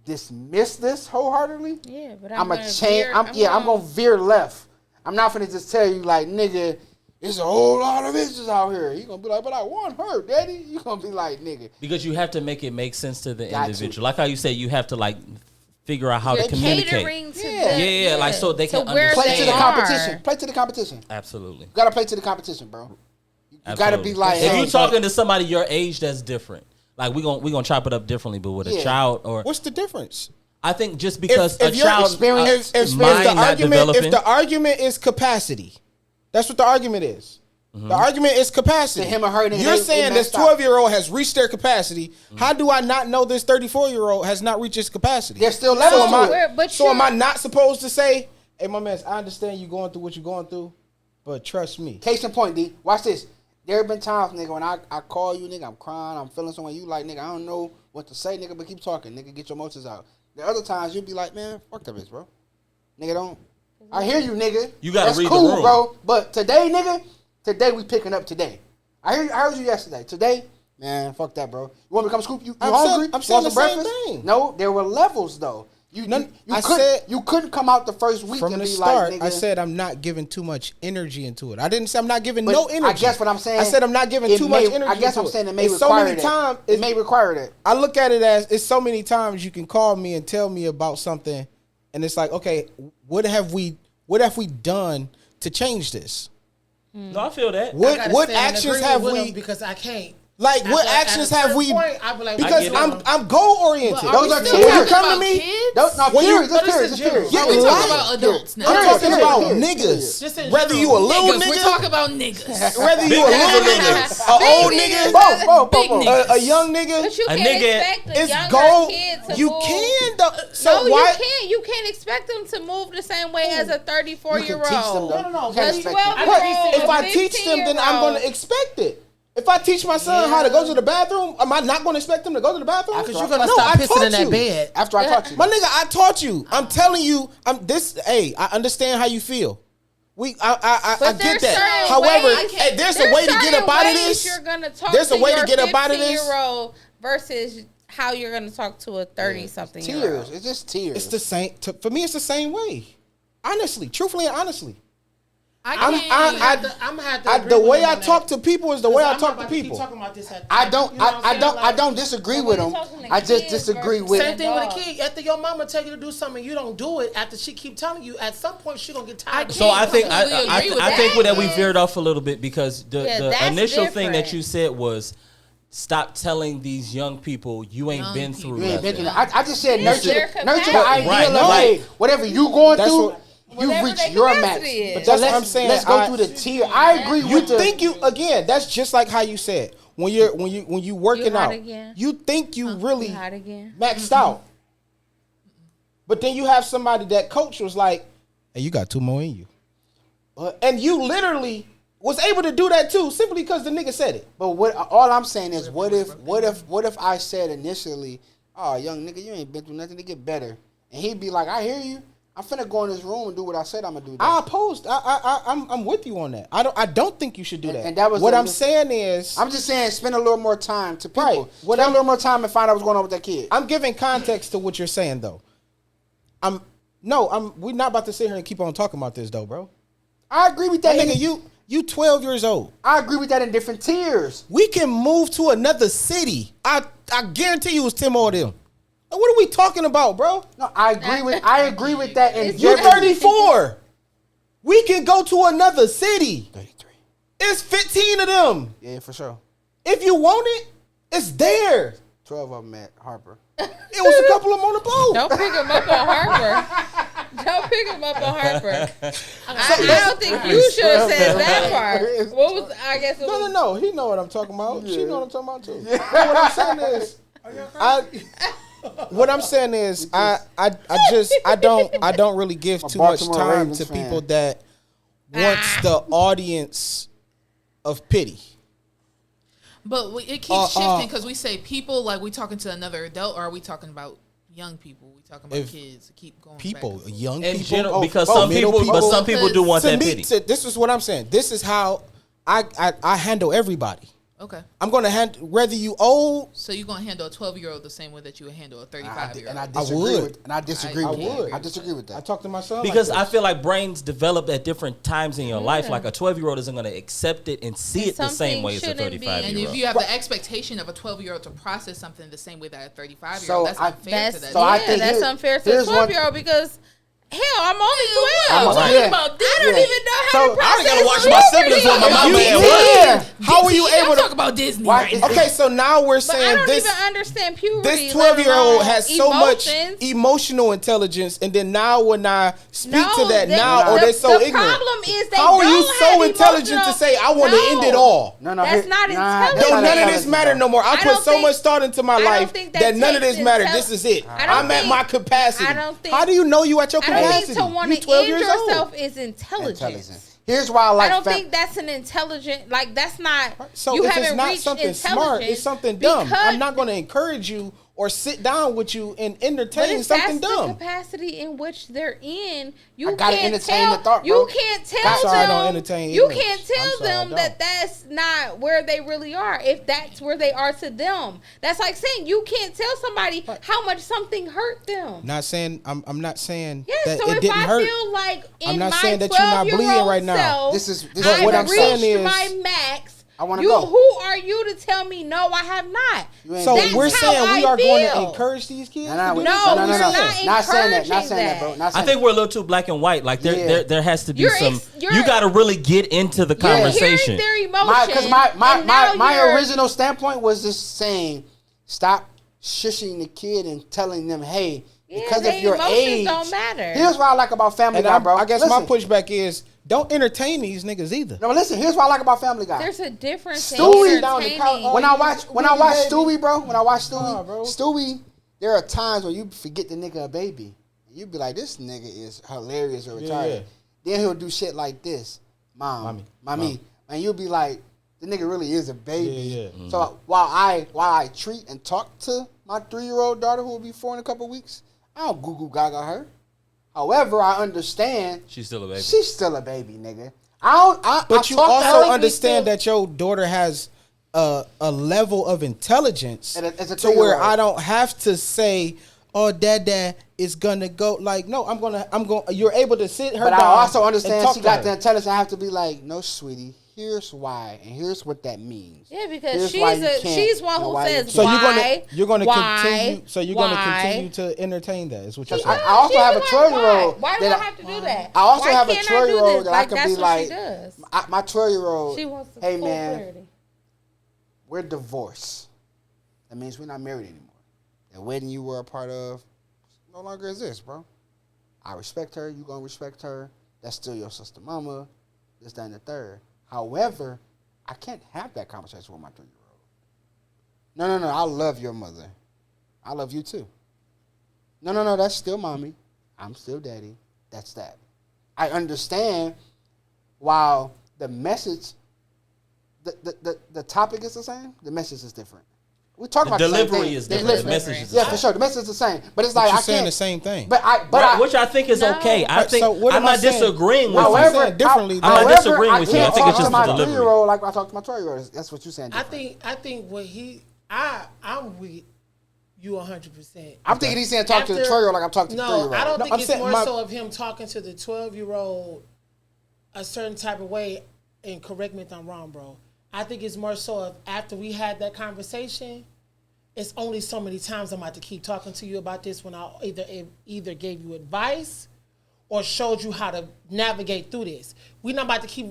dismiss this wholeheartedly. Yeah, but I'm gonna change. I'm gonna veer left. I'm not gonna just tell you like, nigga, it's a whole lot of bitches out here. You gonna be like, but I want her, daddy. You gonna be like, nigga. Because you have to make it make sense to the Got individual. to. Like how you say, you have to like figure out how You're to communicate. catering to Yeah. the, Yeah, like, so they can where understand. Play to the they competition. are. Play to the competition. Absolutely. You gotta play to the competition, bro. You gotta be like, if hey, you talking to somebody your age, that's different. Like we gonna chop it up differently, but with a Yeah. child or what's the difference? I think just because If a your child experience- If mind the not argument, developing, if the argument is capacity, that's what the argument is. The argument is capacity. To him or her, nigga, You're they saying this messed up. 12-year-old has reached their capacity. How do I not know this 34-year-old has not reached his capacity? there's still So levels am to I, it. But so am I you're- not supposed to say, hey, my man, I understand you going through what you're going through, but trust me. Case in point, D. Watch this. There have been times, nigga, when I call you, nigga, I'm crying, I'm feeling somewhere. You like, nigga, I don't know what to say, nigga, but keep talking, nigga, get your emotions out. The other times you'll be like, man, fuck that bitch, bro. Nigga, don't. I hear you, nigga. You gotta That's read the cool, room. bro. But today, nigga, today we picking up today. I heard you yesterday. Today, man, fuck that, bro. You want me to come scoop you? You I'm hungry? saying- I'm You saying want the some same breakfast? thing. No, there were levels though. You couldn't come out the first week From and the be start, like, nigga, I said I'm not giving too much energy into it. I didn't say I'm not giving no energy. I guess what I'm saying. I said I'm not giving it too may- much energy. I guess into I'm saying it may It's require so many that. times. It may require that. I look at it as it's so many times you can call me and tell me about something, and it's like, okay, what have we done to change this? no, I feel that. I What gotta what stand in actions agreement have with we? him because I can't. Like what At a actions have certain we? point, I be like, Because get it. I'm goal oriented. But Those are we tiers. still When you talking come to about me, kids? No, When you- period. Just but this period. is Just general. period. Yeah, Are we right. talking about adults now? I'm Period, talking period, about period, niggas. Just in Whether you a general. little Niggas, we nigga, talk about niggas. whether you a little nigga, a old nigga, Both. Big niggas. a young nigga, But you A can't nigga expect a it's younger goal. kid to You move. can though. So No, why? you can't. You can't expect them to move the same way as a You can 34-year-old. teach them, though. No. You can't A expect them. 12-year-old, If I teach them, then I'm going to expect it. If I teach my son how to go to the bathroom, am I not going to expect him to go to the bathroom? Because you're gonna No, stop I pissing taught in that you. bed. After I taught you. My nigga, I taught you. I'm telling you. Hey, I understand how you feel. I But get there's that. certain However, ways- hey, there's a way to get up out of this. You're gonna talk There's a to way to your get up out of this. 15-year-old versus how you're gonna talk to a 30-something year Tears. old. It's just tears. It's the same. For me, it's the same way. Honestly, truthfully and honestly. I I'm- can't. I'm gonna have to agree The with way him I on talk that. to people is the way I I'm talk about to keep people. talking about this I don't. you know what I'm saying? I Like, don't disagree But with when him. you're talking to I just kids disagree versus with. Same thing with a dog. kid. After your mama tell you to do something, you don't do it. After she keep telling you, at some point she gonna get tired. of So I think completely agree with I think that. that we veered off a little bit because Yeah, the that's initial thing that different. you said was stop telling these young people you ain't Young been people. through You ain't been nothing. through that. I just said It's nurture their the capacity. idea Right, of no, hey, whatever you going That's through, what- you Whatever reach their your max. capacity is. But that's what let's, I'm saying. Let's go through the tier. I agree You with the. think you again? That's just like how you said when you working hot out. again? You think you really You hot again? maxed out, but then you have somebody that coach was like, "Hey, you got 2 more in you," and you literally was able to do that too, simply because the nigga said it. But what? All I'm saying is, what if I said initially, "Oh, young nigga, you ain't been through nothing to get better," and he'd be like, "I hear you. I'm finna go in this room and do what I said I'm gonna do. I'm with you on that. I don't think you should do that. And that was what I'm saying is, I'm just saying spend a little more time to people. Right. Spend a little more time and find out what's going on with that kid. I'm giving context to what you're saying though. We're not about to sit here and keep on talking about this though, bro. I agree with that. Nigga, you 12 years old. I agree with that in different tiers. We can move to another city. I guarantee you it's Tim or them. What are we talking about, bro? No, I agree with that. In You're 34. We can go to another city. 33. It's 15 of them. Yeah, for sure. If you want it, it's there. 12 of them at Harper. It was a couple of them on the boat. Don't pick him up on Harper. Don't pick him up on Harper. I don't think you should have said that part. What was I guess? It was, No. He know what I'm talking about. She know what I'm talking about too. What I'm saying is, I don't really give too much Baltimore time Ravens to fan. people that wants the audience of pity. But it keeps shifting because we say people, like we talking to another adult, or are we talking about young people? We talking about kids. Keep going. People, back. young In people, general, because some people do want that pity. This is what I'm saying. This is how I handle everybody. Okay. I'm going to handle whether you old. So you're going to handle a 12-year-old the same way that you would handle a 35-year-old. And I disagree would. with and I disagree with would. that. I disagree with I that. talk to my son Because like I this. feel like brains develop at different times in your life. Like a 12-year-old isn't going to accept it and see it the same way as a Something shouldn't be- 35-year-old. And if you have the expectation of a 12-year-old to process something the same way that a 35-year-old, So that's unfair to that. So I yeah, think that's unfair to a here's one- 12-year-old because hell, I'm only 12. I'm Talking yeah. about this. I don't Yeah. even know how So, to process. I gotta watch puberty. my siblings while my mama at work. How are you Disney, able I'm to talking about Disney Why- right now. Okay, so now we're But I saying don't this. even understand puberty. This let 12-year-old alone has so much emotions. emotional intelligence, and then now when I speak to that the- now, the, they're so the ignorant. problem is they How are you don't so have intelligent to emotional- say I want to end it all? No, That's not intelligent. that's Don't not none of this intelligent, matter though. no more. I I put don't so think- much thought into my I don't life think that none of takes this matter. intel- This is it. I don't I'm at think- my capacity. I don't think- How do you know you at your I don't capacity? think to want You to 12 end years old. yourself is intelligence. Intelligent. Here's why I like. I don't think that's an intelligent. Like that's not. So you if haven't it's not reached something smart, it's something dumb. because- I'm not going to encourage you or sit down with you and But entertain if something that's dumb. the capacity in which they're in, you I gotta can't entertain tell. the thought, bro. You can't tell I'm sorry I don't them. entertain You ignorance. can't I'm tell sorry I them don't. that that's not where they really are. If that's where they are to them, that's like saying you can't tell somebody how much something hurt them. Not saying I'm not saying Yeah, that so it if didn't I hurt. feel like in I'm not my saying that you're not bleeding 12-year-old right now. self, This is I've what I'm saying reached is- my max. I wanna You- go. Who are you to tell me no? I have not. You ain't So That's we're how saying we I are going to feel. encourage these kids. No, to do we- this? No, no, we're no. not Not saying that. Not saying encouraging that, bro. Not I saying think we're a little too black and white. Like Yeah. there has to be You're some. ex- you're- You got to really get into the You're conversation. hearing their emotion. Because and now my you're- original standpoint was just saying, stop shushing the kid and telling them, hey, because their of your emotions age. don't matter. Here's what I like about Family And Guy, bro. I guess Listen. my pushback is don't entertain these niggas either. No, listen. Here's what I like about Family Guy. There's a difference in Stewie down the entertaining. couch. when I watch baby. Stewie, bro. When I watch Stewie, Nah, bro. Stewie, there are times when you forget the nigga a baby. You be like, this nigga is hilarious or retarded. Then he'll do shit like this, mommy, and you'll be like, the nigga really is a baby. Yeah. So while I treat and talk to my 3-year-old daughter who will be 4 in a couple weeks, I don't goo goo gaga her. However, I understand She's still a baby. she's still a baby, nigga. But you talk to also her, understand that your daughter has a level of intelligence And as a to where 3-year-old. I don't have to say, "Oh, dad is gonna go." Like, no, I'm going. You're able to sit her But down. I also and understand talk she to got her. the intelligence. I have to be like, no, sweetie, here's why, and here's what that means. Yeah, because Here's why you can't, she's one and who why you says can't. So why. you're gonna why, continue. So you're gonna why. continue to entertain that. Is what you're She saying. does. I also She have be a like, 12-year-old Why do that I have to do that? I also Why have a can't I do 12-year-old this? that I Like, can that's be what she like, does. my 12-year-old, She wants to hey full man, clarity. we're divorced. That means we're not married anymore. The wedding you were a part of no longer exists, bro. I respect her. You gonna respect her. That's still your sister, mama. This, that, and the third. However, I can't have that conversation with my 3-year-old. No. I love your mother. I love you too. No. That's still mommy. I'm still daddy. That's that. I understand. While the message, the topic is the same, the message is different. We talk The about the same delivery thing. is different. The message is Yeah, for sure. The message is the same, but it's like You're I saying can't. the same thing. Which I think is okay. I Right, think so what I'm am I not saying? disagreeing with However, you. However, saying differently. I'm not however, disagreeing with you. I can't think it's talk just to my the delivery. 3-year-old like I talk to my 12-year-old. That's what you're saying. I Different. think what I'm with you 100%. I'm thinking he's saying talk to the 12-year-old like I'm talking to the 3-year-old. No, I don't No, think I'm it's saying more my- so of him talking to the 12-year-old a certain type of way. And correct me if I'm wrong, bro. I think it's more so of after we had that conversation. It's only so many times I'm about to keep talking to you about this when I either gave you advice or showed you how to navigate through this. We're not about to keep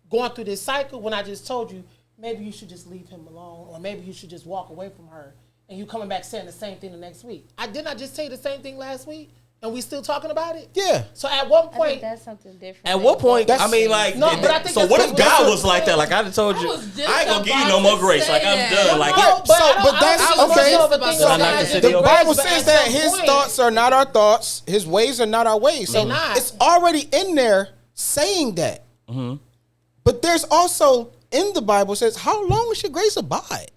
going through this cycle when I just told you maybe you should just leave him alone or maybe you should just walk away from her and you coming back saying the same thing the next week. Didn't I just say the same thing last week? And we still talking about it? Yeah. So at one I think point, that's something different. At what point? That's- I mean, like, No, but I think so that's what if what- God was like that? Like I told you, I was just I ain't gonna give you about no more to grace. say Like I'm that. done. Like No, but I don't- but I that's don't think okay. it's more of a thing So of now God you is said the The grace, Bible but says at that some his point- thoughts are not our thoughts, his ways are not our ways. So They not. it's already in there saying that. But there's also in the Bible says, how long should grace abide?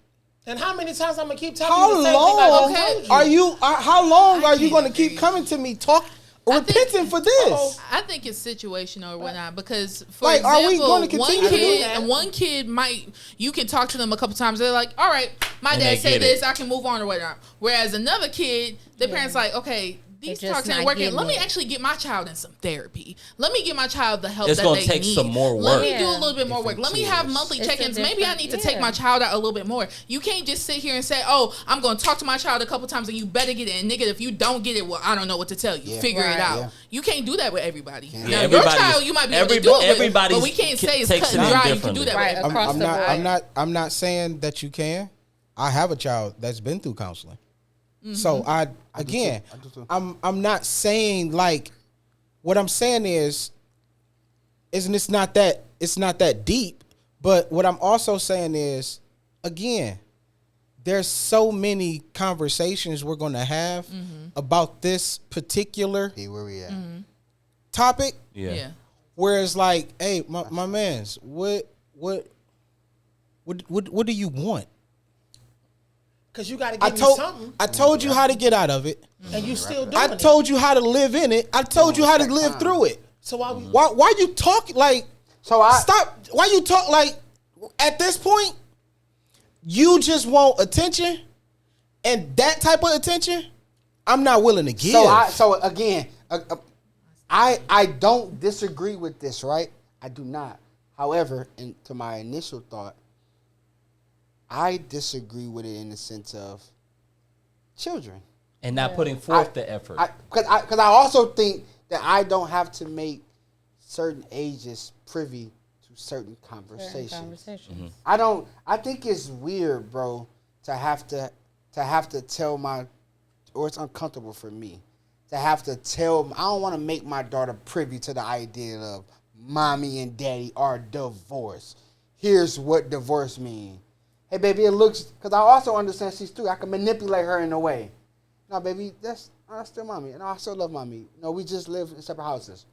And how many times I'm gonna keep telling How you the same thing I long just told you? are you? How long are you can't going to keep agree. coming to me I think- repenting for this? I think it's situational or whatnot because, for Like, are we example, gonna continue to do that? one kid might, you can talk to them a couple times. They're like, all right, my And they dad said get this, it. I can move on or whatnot. Whereas another kid, their parents like, okay, these They're just talks ain't not working. getting Let me it. actually get my child in some therapy. Let me give my child the help It's that gonna they take need. some more Let work. me do a Yeah. little bit more work. Let me have monthly It's a check-ins. Maybe I different- need to take yeah. my child out a little bit more. You can't just sit here and say, oh, I'm going to talk to my child a couple times and you better get it. And nigga, if you don't get it, well, I don't know what to tell you. Yeah. Figure it Right. out. Yeah. You can't do that with everybody. Now, your everybody child, is- you might be able to do it with, everybody's but we can't say it's takes cut it and in dry. You can do differently. that Right, with across the board. I'm not saying that you can. I have a child that's been through counseling. So again, I do too. I'm not saying like, what I'm saying is it's not that deep, but what I'm also saying is, again, there's so many conversations we're going to have about this particular See where we at. topic. Yeah. Where it's like, hey, my man's, what do you want? Because you got to give me something, I told you how to get out of it. and you still doing I it. told you how to live in it. I told you how to live through it. So why we? Why you talk like? So I Stop. Why you talk like? At this point, you just want attention, and that type of attention, I'm not willing to give. So again, I don't disagree with this, right? I do not. However, to my initial thought, I disagree with it in the sense of children. And not putting forth the effort. Because I also think that I don't have to make certain ages privy to certain conversations. I think it's weird, bro, to have to tell or it's uncomfortable for me to have to tell. I don't want to make my daughter privy to the idea of mommy and daddy are divorced. Here's what divorce means. Hey, baby, it looks, because I also understand she's 3. I can manipulate her in a way. No, baby, that's still mommy. And I still love mommy. No, we just live in separate houses.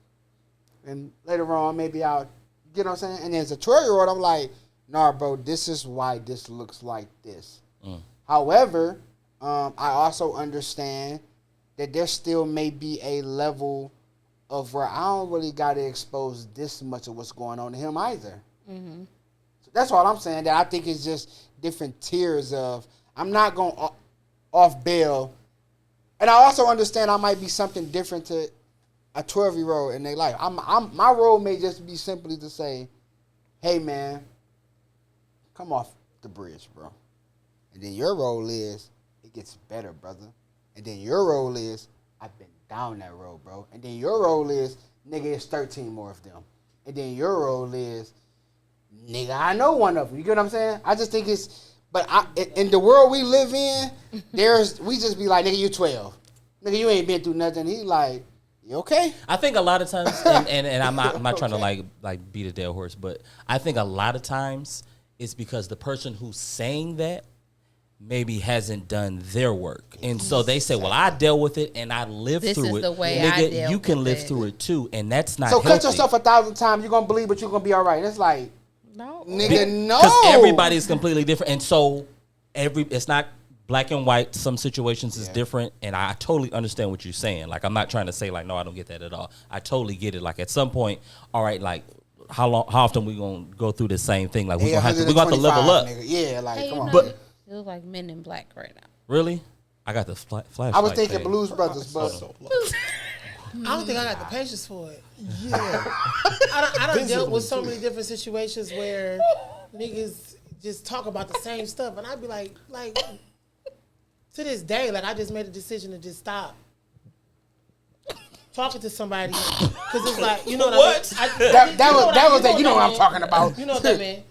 And later on, maybe I'll, you know what I'm saying? And as a 12-year-old, I'm like, nah, bro, this is why this looks like this. However, I also understand that there still may be a level of where I don't really got to expose this much of what's going on to him either. So that's all I'm saying. That I think it's just different tiers of, I'm not going off bail. And I also understand I might be something different to a 12-year-old in their life. My role may just be simply to say, hey, man, come off the bridge, bro. And then your role is, it gets better, brother. And then your role is, I've been down that road, bro. And then your role is, nigga, it's 13 more of them. And then your role is, nigga, I know one of them. You get what I'm saying? I just think it's, but in the world we live in, we just be like, nigga, you 12. Nigga, you ain't been through nothing. He like, you okay? I think a lot of times, and I'm not trying to like beat a dead horse, but I think a lot of times it's because the person who's saying that maybe hasn't done their work. And so they say, well, I dealt with it and I lived This through is it. the way Nigga, I dealt you can with live it. through it too. And that's not So healthy. cut yourself 1,000 times, you're going to believe, but you're going to be all right. It's like, No. nigga, no. Because everybody's completely different. And so it's not black and white. Some situations is different, and I totally understand what you're saying. Like, I'm not trying to say like, no, I don't get that at all. I totally get it. Like, at some point, all right, like, how often we gonna go through the same thing? Like, we gonna have to level up. Nigga. Yeah, like, Hey, come on. But it looks like Men in Black right now. Really? I got the flashlight. I was thinking Blues Brothers, but I don't think I got the patience for it. Yeah. I done dealt with so many different situations where niggas just talk about the same stuff. And I'd be like, to this day, like, I just made a decision to just stop talking to somebody. Because it's like, you know what I mean? that was that. You know what I'm talking about. You know what I mean?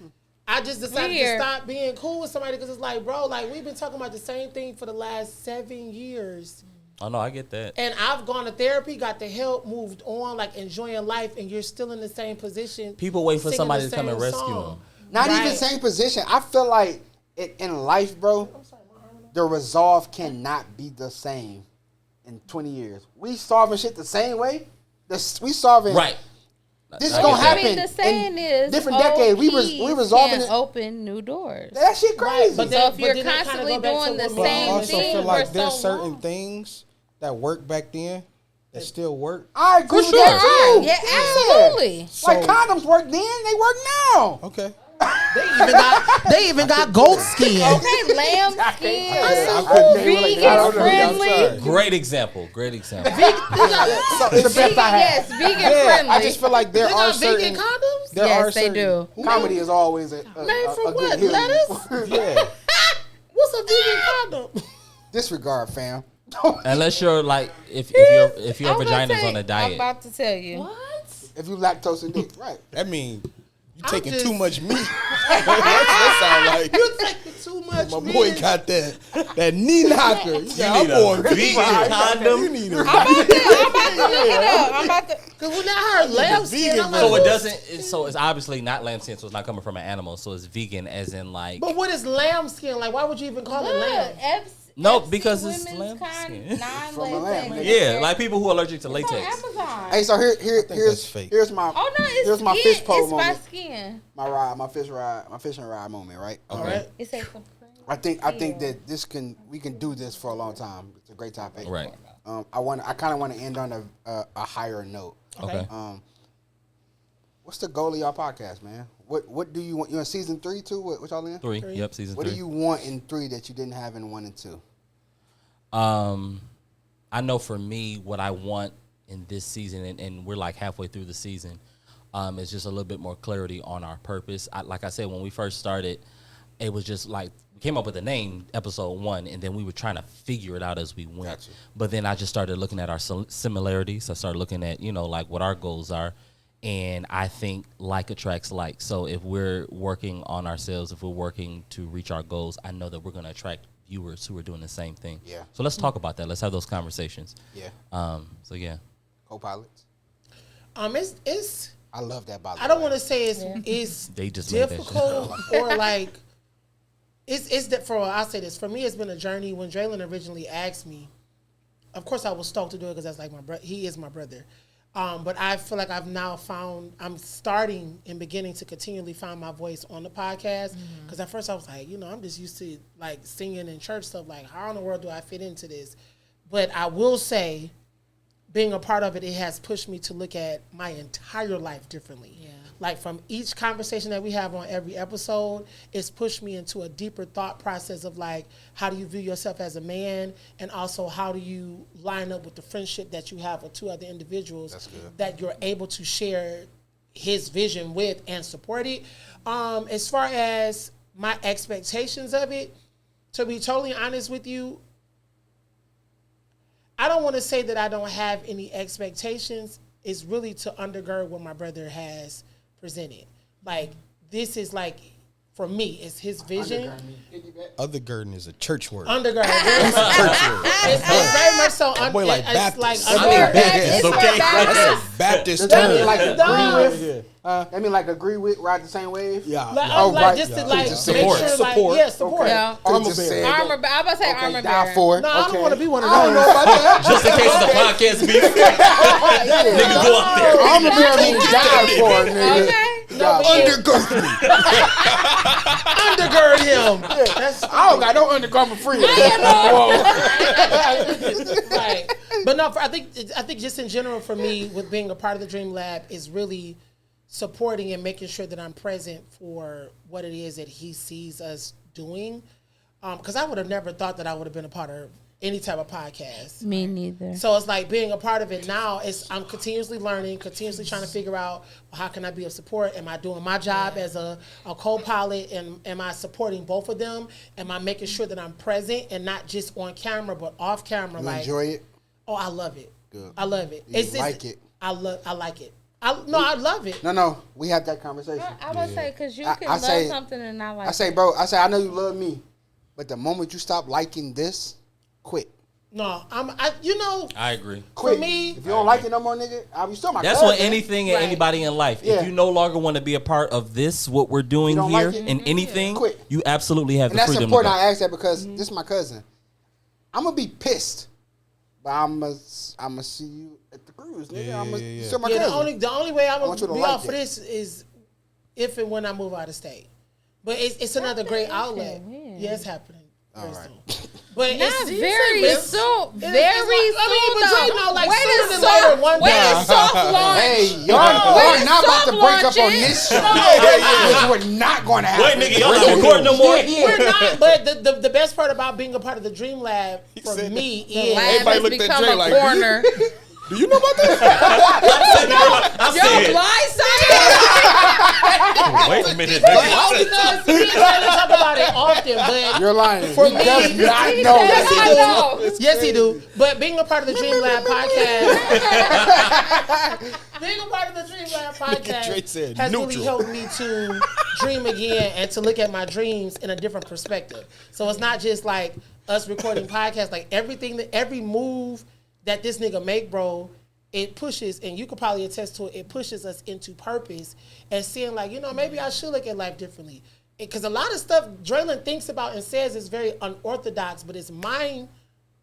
I just decided to stop being cool with somebody because it's like, bro, like, we've been talking about the same thing for the last 7 years. Oh, no, I get that. And I've gone to therapy, got the help, moved on, like, enjoying life, and you're still in the same position. People wait for somebody to come and rescue them. Not even same position. I feel like in life, bro, the resolve cannot be the same in 20 years. We solving shit the same way. We solving... Right. This is gonna happen. I mean, the saying is different decades. We resolving it. Open new doors. That shit crazy. But so if you're constantly doing the same I also thing feel like for there's so certain long. things that worked back then that still work. I agree with that too. Yeah, absolutely. Like condoms work then, they work now. Okay. They even got goat skin. Okay, lamb skin. Vegan friendly. Great example. It's the best I have. Yes, vegan friendly. I just feel like there They are got vegan certain. condoms? Yes, they do. Comedy is always a Made good from what? healing. Lettuce? Yeah. What's a vegan condom? Disregard, fam. Unless you're like, if your vagina's on a I'm diet. about to tell you. What? If you lactose and dick, right? That mean you I'm taking just- too much meat. that sound like You taking too much my meat. boy got that knee knocker. You got I'm vegan condom. You need a I'm about to look it up. I'm about to. Because when I heard lamb skin, vegan, I'm like, So it doesn't. So it's obviously not lamb skin. So it's not coming from an animal. So it's vegan, as in like. but what is lamb skin? Like, why would you even call it lamb? No, FC because it's women's lamb skin. From a lamb, Non-latex. Yeah, like people who are allergic to It's on latex. Amazon. Hey, so that's here's fake. here's my Oh no, it's here's my skin. fish pole It's by moment. skin. My fishing ride moment, right? All right. It says I think that we can do this for a long time. It's a great topic. Right. I kind of want to end on a higher note. Okay. What's the goal of y'all podcast, man? What do you want? You in season 3 too? What y'all in? 3. Yep, season 3. What do you want in 3 that you didn't have in 1 and 2? I know for me, what I want in this season, and we're like halfway through the season, is just a little bit more clarity on our purpose. Like I said, when we first started, it was just like we came up with a name, episode 1, and then we were trying to figure it out as we went. Gotcha. But then I just started looking at our similarities. I started looking at, like what our goals are. And I think like attracts like. So if we're working on ourselves, if we're working to reach our goals, I know that we're going to attract viewers who are doing the same thing. Yeah. So let's talk about that. Let's have those conversations. Yeah. So yeah. Co-pilots. It's. I love that. By the I don't way. want to say it's They just made that shit difficult or like. It's that for I'll say this for me. It's been a journey. When Draylen originally asked me, of course I was stoked to do it because that's like my brother. He is my brother. But I feel like I'm starting and beginning to continually find my voice on the podcast. Because at first I was like, I'm just used to like singing in church stuff. Like, how in the world do I fit into this? But I will say, being a part of it, it has pushed me to look at my entire life differently. Yeah. Like from each conversation that we have on every episode, it's pushed me into a deeper thought process of like, how do you view yourself as a man? And also how do you line up with the friendship that you have with 2 other individuals that you're able to share his vision with and support it. As far as my expectations of it, to be totally honest with you, I don't want to say that I don't have any expectations. It's really to undergird what my brother has presented. Like, this is like, for me, it's his vision. Undergirding is a church word. Undergird. It's very much so. boy like it's Baptist. like It's okay. That's a Baptist Does that mean term. like Dog. agree with? That mean like agree with, ride the same wave? Yeah. Like, Oh, like right. just to Yeah. like Just make support. sure, Support. like, yeah, support. Okay. Yeah. Armor Just bearer. said Armor. I'm about to say Okay, armor die bearer. for it. No, I don't want to be one of I don't know those. about that. Just in case of the podcast beef, nigga, go up there. Armor bearer means die for it, nigga. Okay. Undergird me. Undergird him. That's I don't got no undergarment free. right. But no, I think just in general for me, with being a part of the Dream Lab, is really supporting and making sure that I'm present for what it is that he sees us doing. Because I would have never thought that I would have been a part of any type of podcast. Me neither. So it's like being a part of it now. I'm continuously learning, continuously trying to figure out, well, how can I be of support? Am I doing my job as a co-pilot? And am I supporting both of them? Am I making sure that I'm present and not just on camera but off camera? You enjoy it? Oh, I love it. Good. I love it. You like it? I like it. I love it. No, we have that conversation. I would say because you can I love say- something and not like. I say, bro, I know you love me, but the moment you stop liking this, quit. No, I agree. Quit. For me, if you don't like it no more, nigga, you still my That's cousin. what anything and Right. anybody in life. Yeah. If you no longer want to be a part of this, what we're doing You don't here, like it? in anything, Quit. you absolutely have And the that's freedom important. to I go. ask that because this is my cousin. I'm gonna be pissed, but I'm gonna see you at the cruise, nigga. Yeah. Still my yeah, cousin. the only way I'm want you gonna to be like off for it. this is if and when I move out of state. But it's another great outlet. when? Yeah, it's happening. Very right. soon. But Not it's very it's- soon. it's Very like- I mean, but soon. you know, like Way sooner to than soft- later, one way day. to soft launch. Hey, y'all Wait, not about to soft break up on launching. this show. Which we're not going to happen. Wait, nigga, y'all not recording no more? We're not. But the best part about being a part of the Dream Lab for said me The is lab Everybody has looked at become Dre a like, corner. Do you know about this? I Yo, said, blindsided. wait a minute, because nigga. we talk about it often, but You're lying. For He me- does not know. Yes, he I do. know. Yes, he do. But being a part of the Dream Lab podcast, being a part of the Dream Lab Dre podcast said has really neutral. helped me to dream again and to look at my dreams in a different perspective. So it's not just like us recording podcasts. Like every move that this nigga make, bro, it pushes, and you could probably attest to it, it pushes us into purpose and seeing like, maybe I should look at life differently. Because a lot of stuff Draylon thinks about and says is very unorthodox, but it's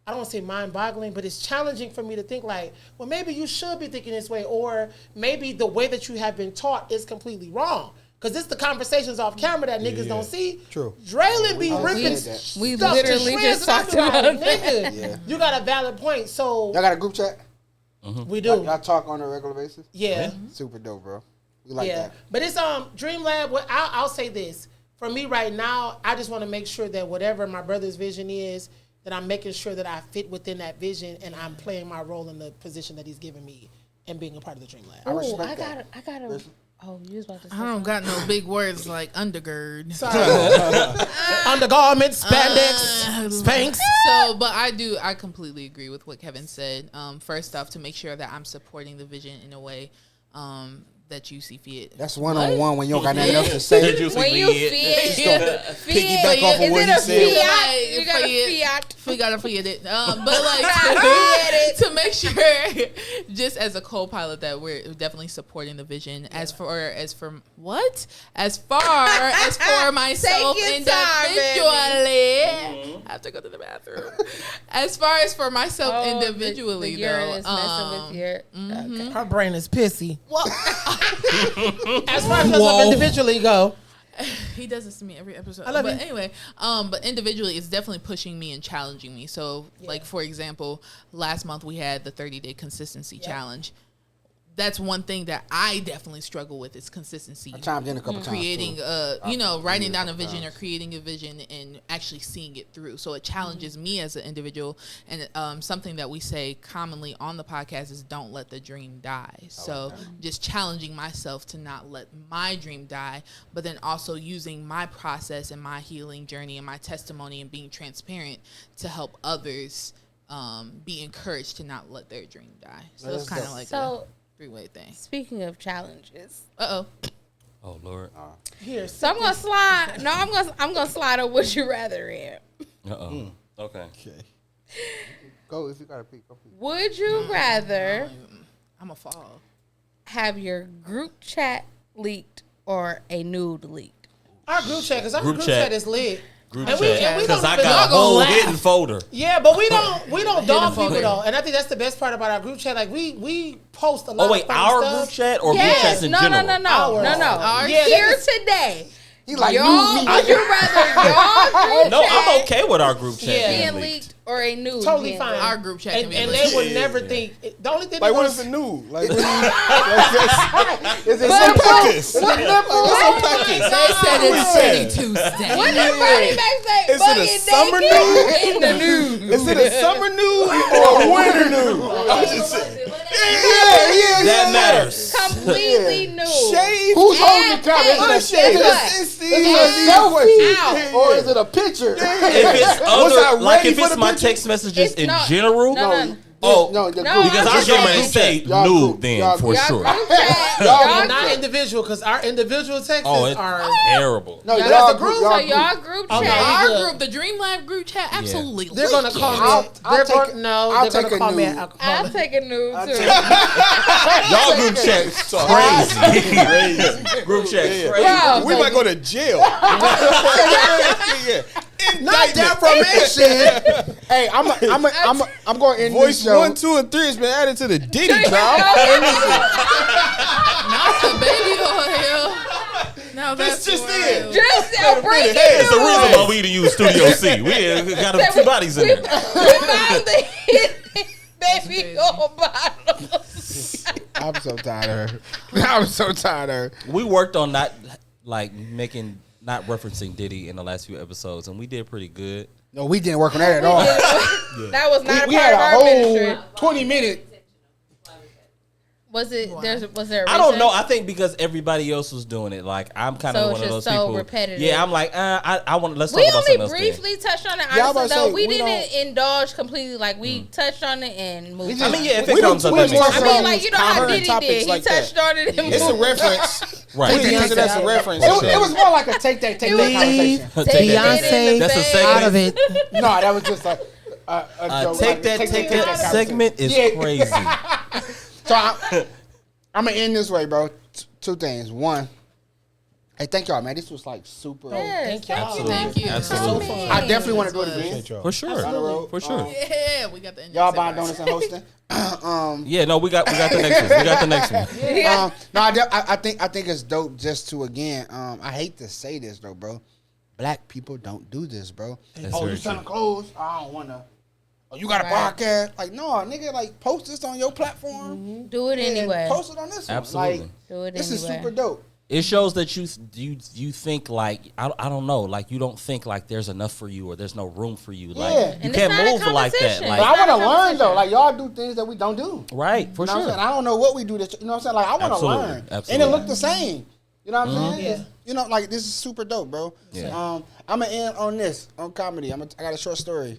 I don't want to say mind-boggling, but it's challenging for me to think like, well, maybe you should be thinking this way, or maybe the way that you have been taught is completely wrong. Because it's the conversations off camera that niggas don't see. True. Draylon be Oh, ripping said that. stuff We to literally shreds, just and I talked be like, about nigga, Yeah. you got a valid point. So Y'all got a group chat? we do. Y'all talk on a regular basis? Yeah. Super dope, bro. We like Yeah, that. but it's Dream Lab. I'll say this for me right now. I just want to make sure that whatever my brother's vision is, that I'm making sure that I fit within that vision and I'm playing my role in the position that he's given me and being a part of the Dream Lab. I Ooh, respect I that. gotta. Oh, you was about to say. I don't got no big words like undergird. Undergarments, spandex, Spanx. So, but I completely agree with what Kevin said. First off, to make sure that I'm supporting the vision in a way that you see fit. That's one-on-one when you don't got nothing else to say. When you feed, piggyback off of what he said. Fiat? You got a Fiat. fiat. We gotta forget it. But like to make sure, just as a co-pilot, that we're definitely supporting the vision. As far as for myself Take your individually, I have to go to the bathroom. As far as for myself individually, the urine is though, messing with your. Okay. Her brain is pissy. well, As far as myself individually go, he does this to me every episode. I love but you. anyway, but individually, it's definitely pushing me and challenging me. So, like for example, last month we had the 30-day consistency challenge. That's one thing that I definitely struggle with is consistency. I chimed in a couple times. Creating writing down a vision or creating a vision and actually seeing it through. So it challenges me as an individual, and something that we say commonly on the podcast is don't let the dream die. So just challenging myself to not let my dream die, but then also using my process and my healing journey and my testimony and being transparent to help others be encouraged to not let their dream die. So it's kind of like So, three-way thing. speaking of challenges, Uh-oh. Oh Lord. here. so I'm gonna slide. No, I'm gonna slide a would you rather in. Okay. Okay. Go if you got to pee. Go pee. Would you rather I'm a fall. have your group chat leaked or a nude leaked? Our group chat, because our Group group chat. chat is lit. group And we chat don't because I even got a know. whole Laugh. hidden folder. Yeah, but we don't dog folder. people though, and I think that's the best part about our group chat. Like we post a lot. Oh wait, of funny our stuff. group chat or group chats in no, general? no. Ours. Yeah, Here that's- today. He like Y'all, new me. would you rather y'all group No, chat I'm okay with our group chat Yeah. being leaked or a nude Totally being fine. leaked? Our group chat can and, be and leaked. they would never think. The only thing Like, they what gonna is the new? Like, Is it But some what- practice? what- They said it's Titty Tuesday. What the Bernie back say? Is it a summer nude? In the nude. Is it a summer nude or a winter nude? I'm just saying. That matters. Completely nude. Shade. Who's holding the camera? Is it a Guess shade? what? Is it a selfie? Or is it a picture? If it's other, like ready if for it's the my picture? text messages It's in not- general, No. oh, no, because I was getting ready to say Y'all nude group. then Y'all for group. Y'all sure. group chat. Y'all Y'all and not group- individual because our individual texts Oh, it's are. terrible. No, Y'all y'all the group. So Y'all y'all group. group Oh, no, chat. I- Our good. group, the Dream Live group chat, absolutely. They're gonna leaking. call me. I'll They're take gonna it. no. I'll They're take gonna a call me. nude. I'll take a nude too. Y'all group chat crazy. Group chat crazy. Bro. We might go to jail. Not defamation. Hey, I'm going to end Voice this show. 1, 2, and 3 has been added to the Diddy trial. Not the baby oil. No, that's just wild. it. Just a breaking It's the news. reason why we didn't use Studio C. We got two bodies in We there. found the hidden baby oil bottles. I'm so tired of her. I'm so tired of her. We worked on not not referencing Diddy in the last few episodes, and we did pretty good. No, we didn't work on that at all. That was not We a part had of a our whole ministry. 20-minute. Was it? Was there? A I don't reason? know. I think because everybody else was doing it, like I'm kind of So one it's of just those so people. repetitive. Yeah, I'm like, I want. Let's talk We about only something else. then. briefly touched on it. Yeah, I was Honestly, about to though, say, we we didn't indulge completely. Like we touched on it and moved. just- on. I mean, yeah, if We it comes don't- up, we that makes don't- I sense. mean, like you know how Current Diddy topics did. He like that. touched on it and It's a moved. reference. Right. We use it as a reference. It was more like a take that conversation. Take that in the That's a bag. segment. Out of it. No, that was just like a joke. Take like, that conversation. segment is Yeah. crazy. So I'm gonna end this way, bro. Two things. One, hey, thank y'all, man. This was like super. Yes, Thank y'all. Absolutely. Thank you. Absolutely. So I definitely want to do it again. Appreciate y'all. For sure. Down the road. For sure. Yeah, we got the index Y'all set buying right. donuts and hosting. Yeah, no, we got the next one. We got the next one. No, I think it's dope. Just to again, I hate to say this though, bro. Black people don't do this, bro. That's Oh, very you selling true. clothes? I don't wanna. Oh, you got a Right. podcast? Like, no, nigga. Like, post this on your platform. Do it and anyway. Post it on this one. Absolutely. Like, Do it this is anyway. super dope. It shows that you think like I don't know, like you don't think like there's enough for you or there's no room for you. Like Yeah. you And it's can't not a move like that. competition. Like But I It's not want a to learn though. competition. Like, y'all do things that we don't do. right, for You know what I'm sure. saying? I don't know what we do. That, you know what I'm saying? Like, I want to Absolutely. learn. Absolutely. And it look the same. You know what I'm saying? Yeah. It's- You know, like, this is super dope, bro. Yeah. I'm going to end on this, on comedy. I got a short story.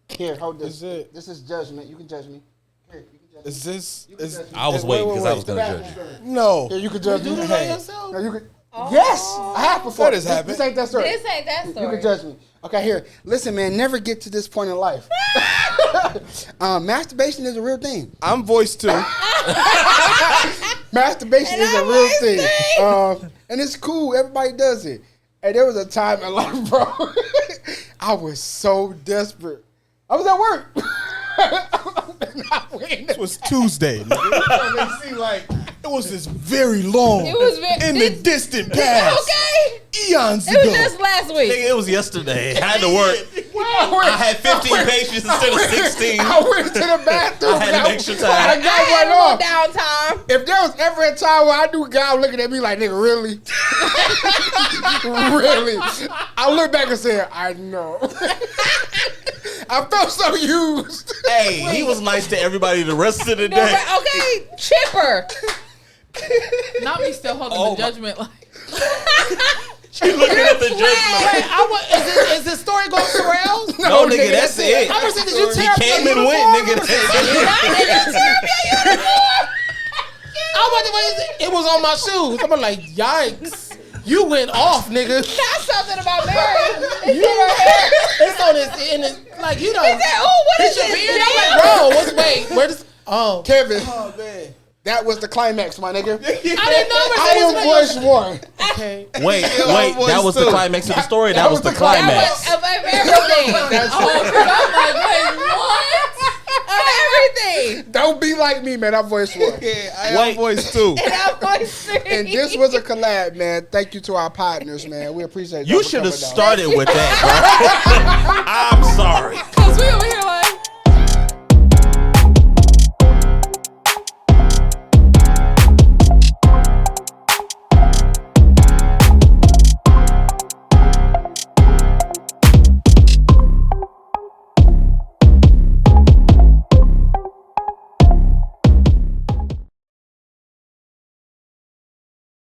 Here, hold this. Is it- This is judgment. You can judge me. Here, you can judge me. Is this? Is, I was wait, waiting wait, because I wait. was gonna judge you. No. Here, you can judge me. Do it on yourself. No, you can. Yes, I have before. That has happened. This ain't that story. This ain't that You story. can judge me. Okay, here. Listen, man. Never get to this point in life. Masturbation is a real thing. I'm voice 2. Masturbation is a real thing. And it's cool. Everybody does it. And there was a time in life, bro. I was so desperate. I was at work. It was Tuesday. Nigga. They see like it was this very long. It was very- in the distant past. Okay. Eons It was ago. just last week. Nigga, it was yesterday. I had to work. I had 15 pages instead of 16. I went to the bathroom. I had an extra time. I I got had one a off. little downtime. If there was ever a time where I knew God looking at me like, nigga, really? Really? I look back and said, I know. I felt so used. Hey, he was nice to everybody the rest of the day. Okay, chipper. Not me still holding Oh, the judgment. Like, She looking at the judgment. Wait, is this story going to rails? No, nigga, that's it. I was saying, did you He tear up came your and uniform? went, nigga. It was on my shoes. I'm like, yikes. You went off, nigga. That's something about Mary. It's in her hair. It's on his, in his, like, you know. He said, "Oh, what is It's your this?" beard. I'm like, bro, where this, oh. Kevin. Oh man. That was the climax, my nigga. I didn't know I am voice one. Okay. Wait, that was the climax of the story. That was the climax. Of everything. Everything. Don't be like me, man. I'm voice one. I am voice 2. And I'm voice 3. And this was a collab, man. Thank you to our partners, man. We appreciate You should have started with that, bro. I'm sorry. Because we over here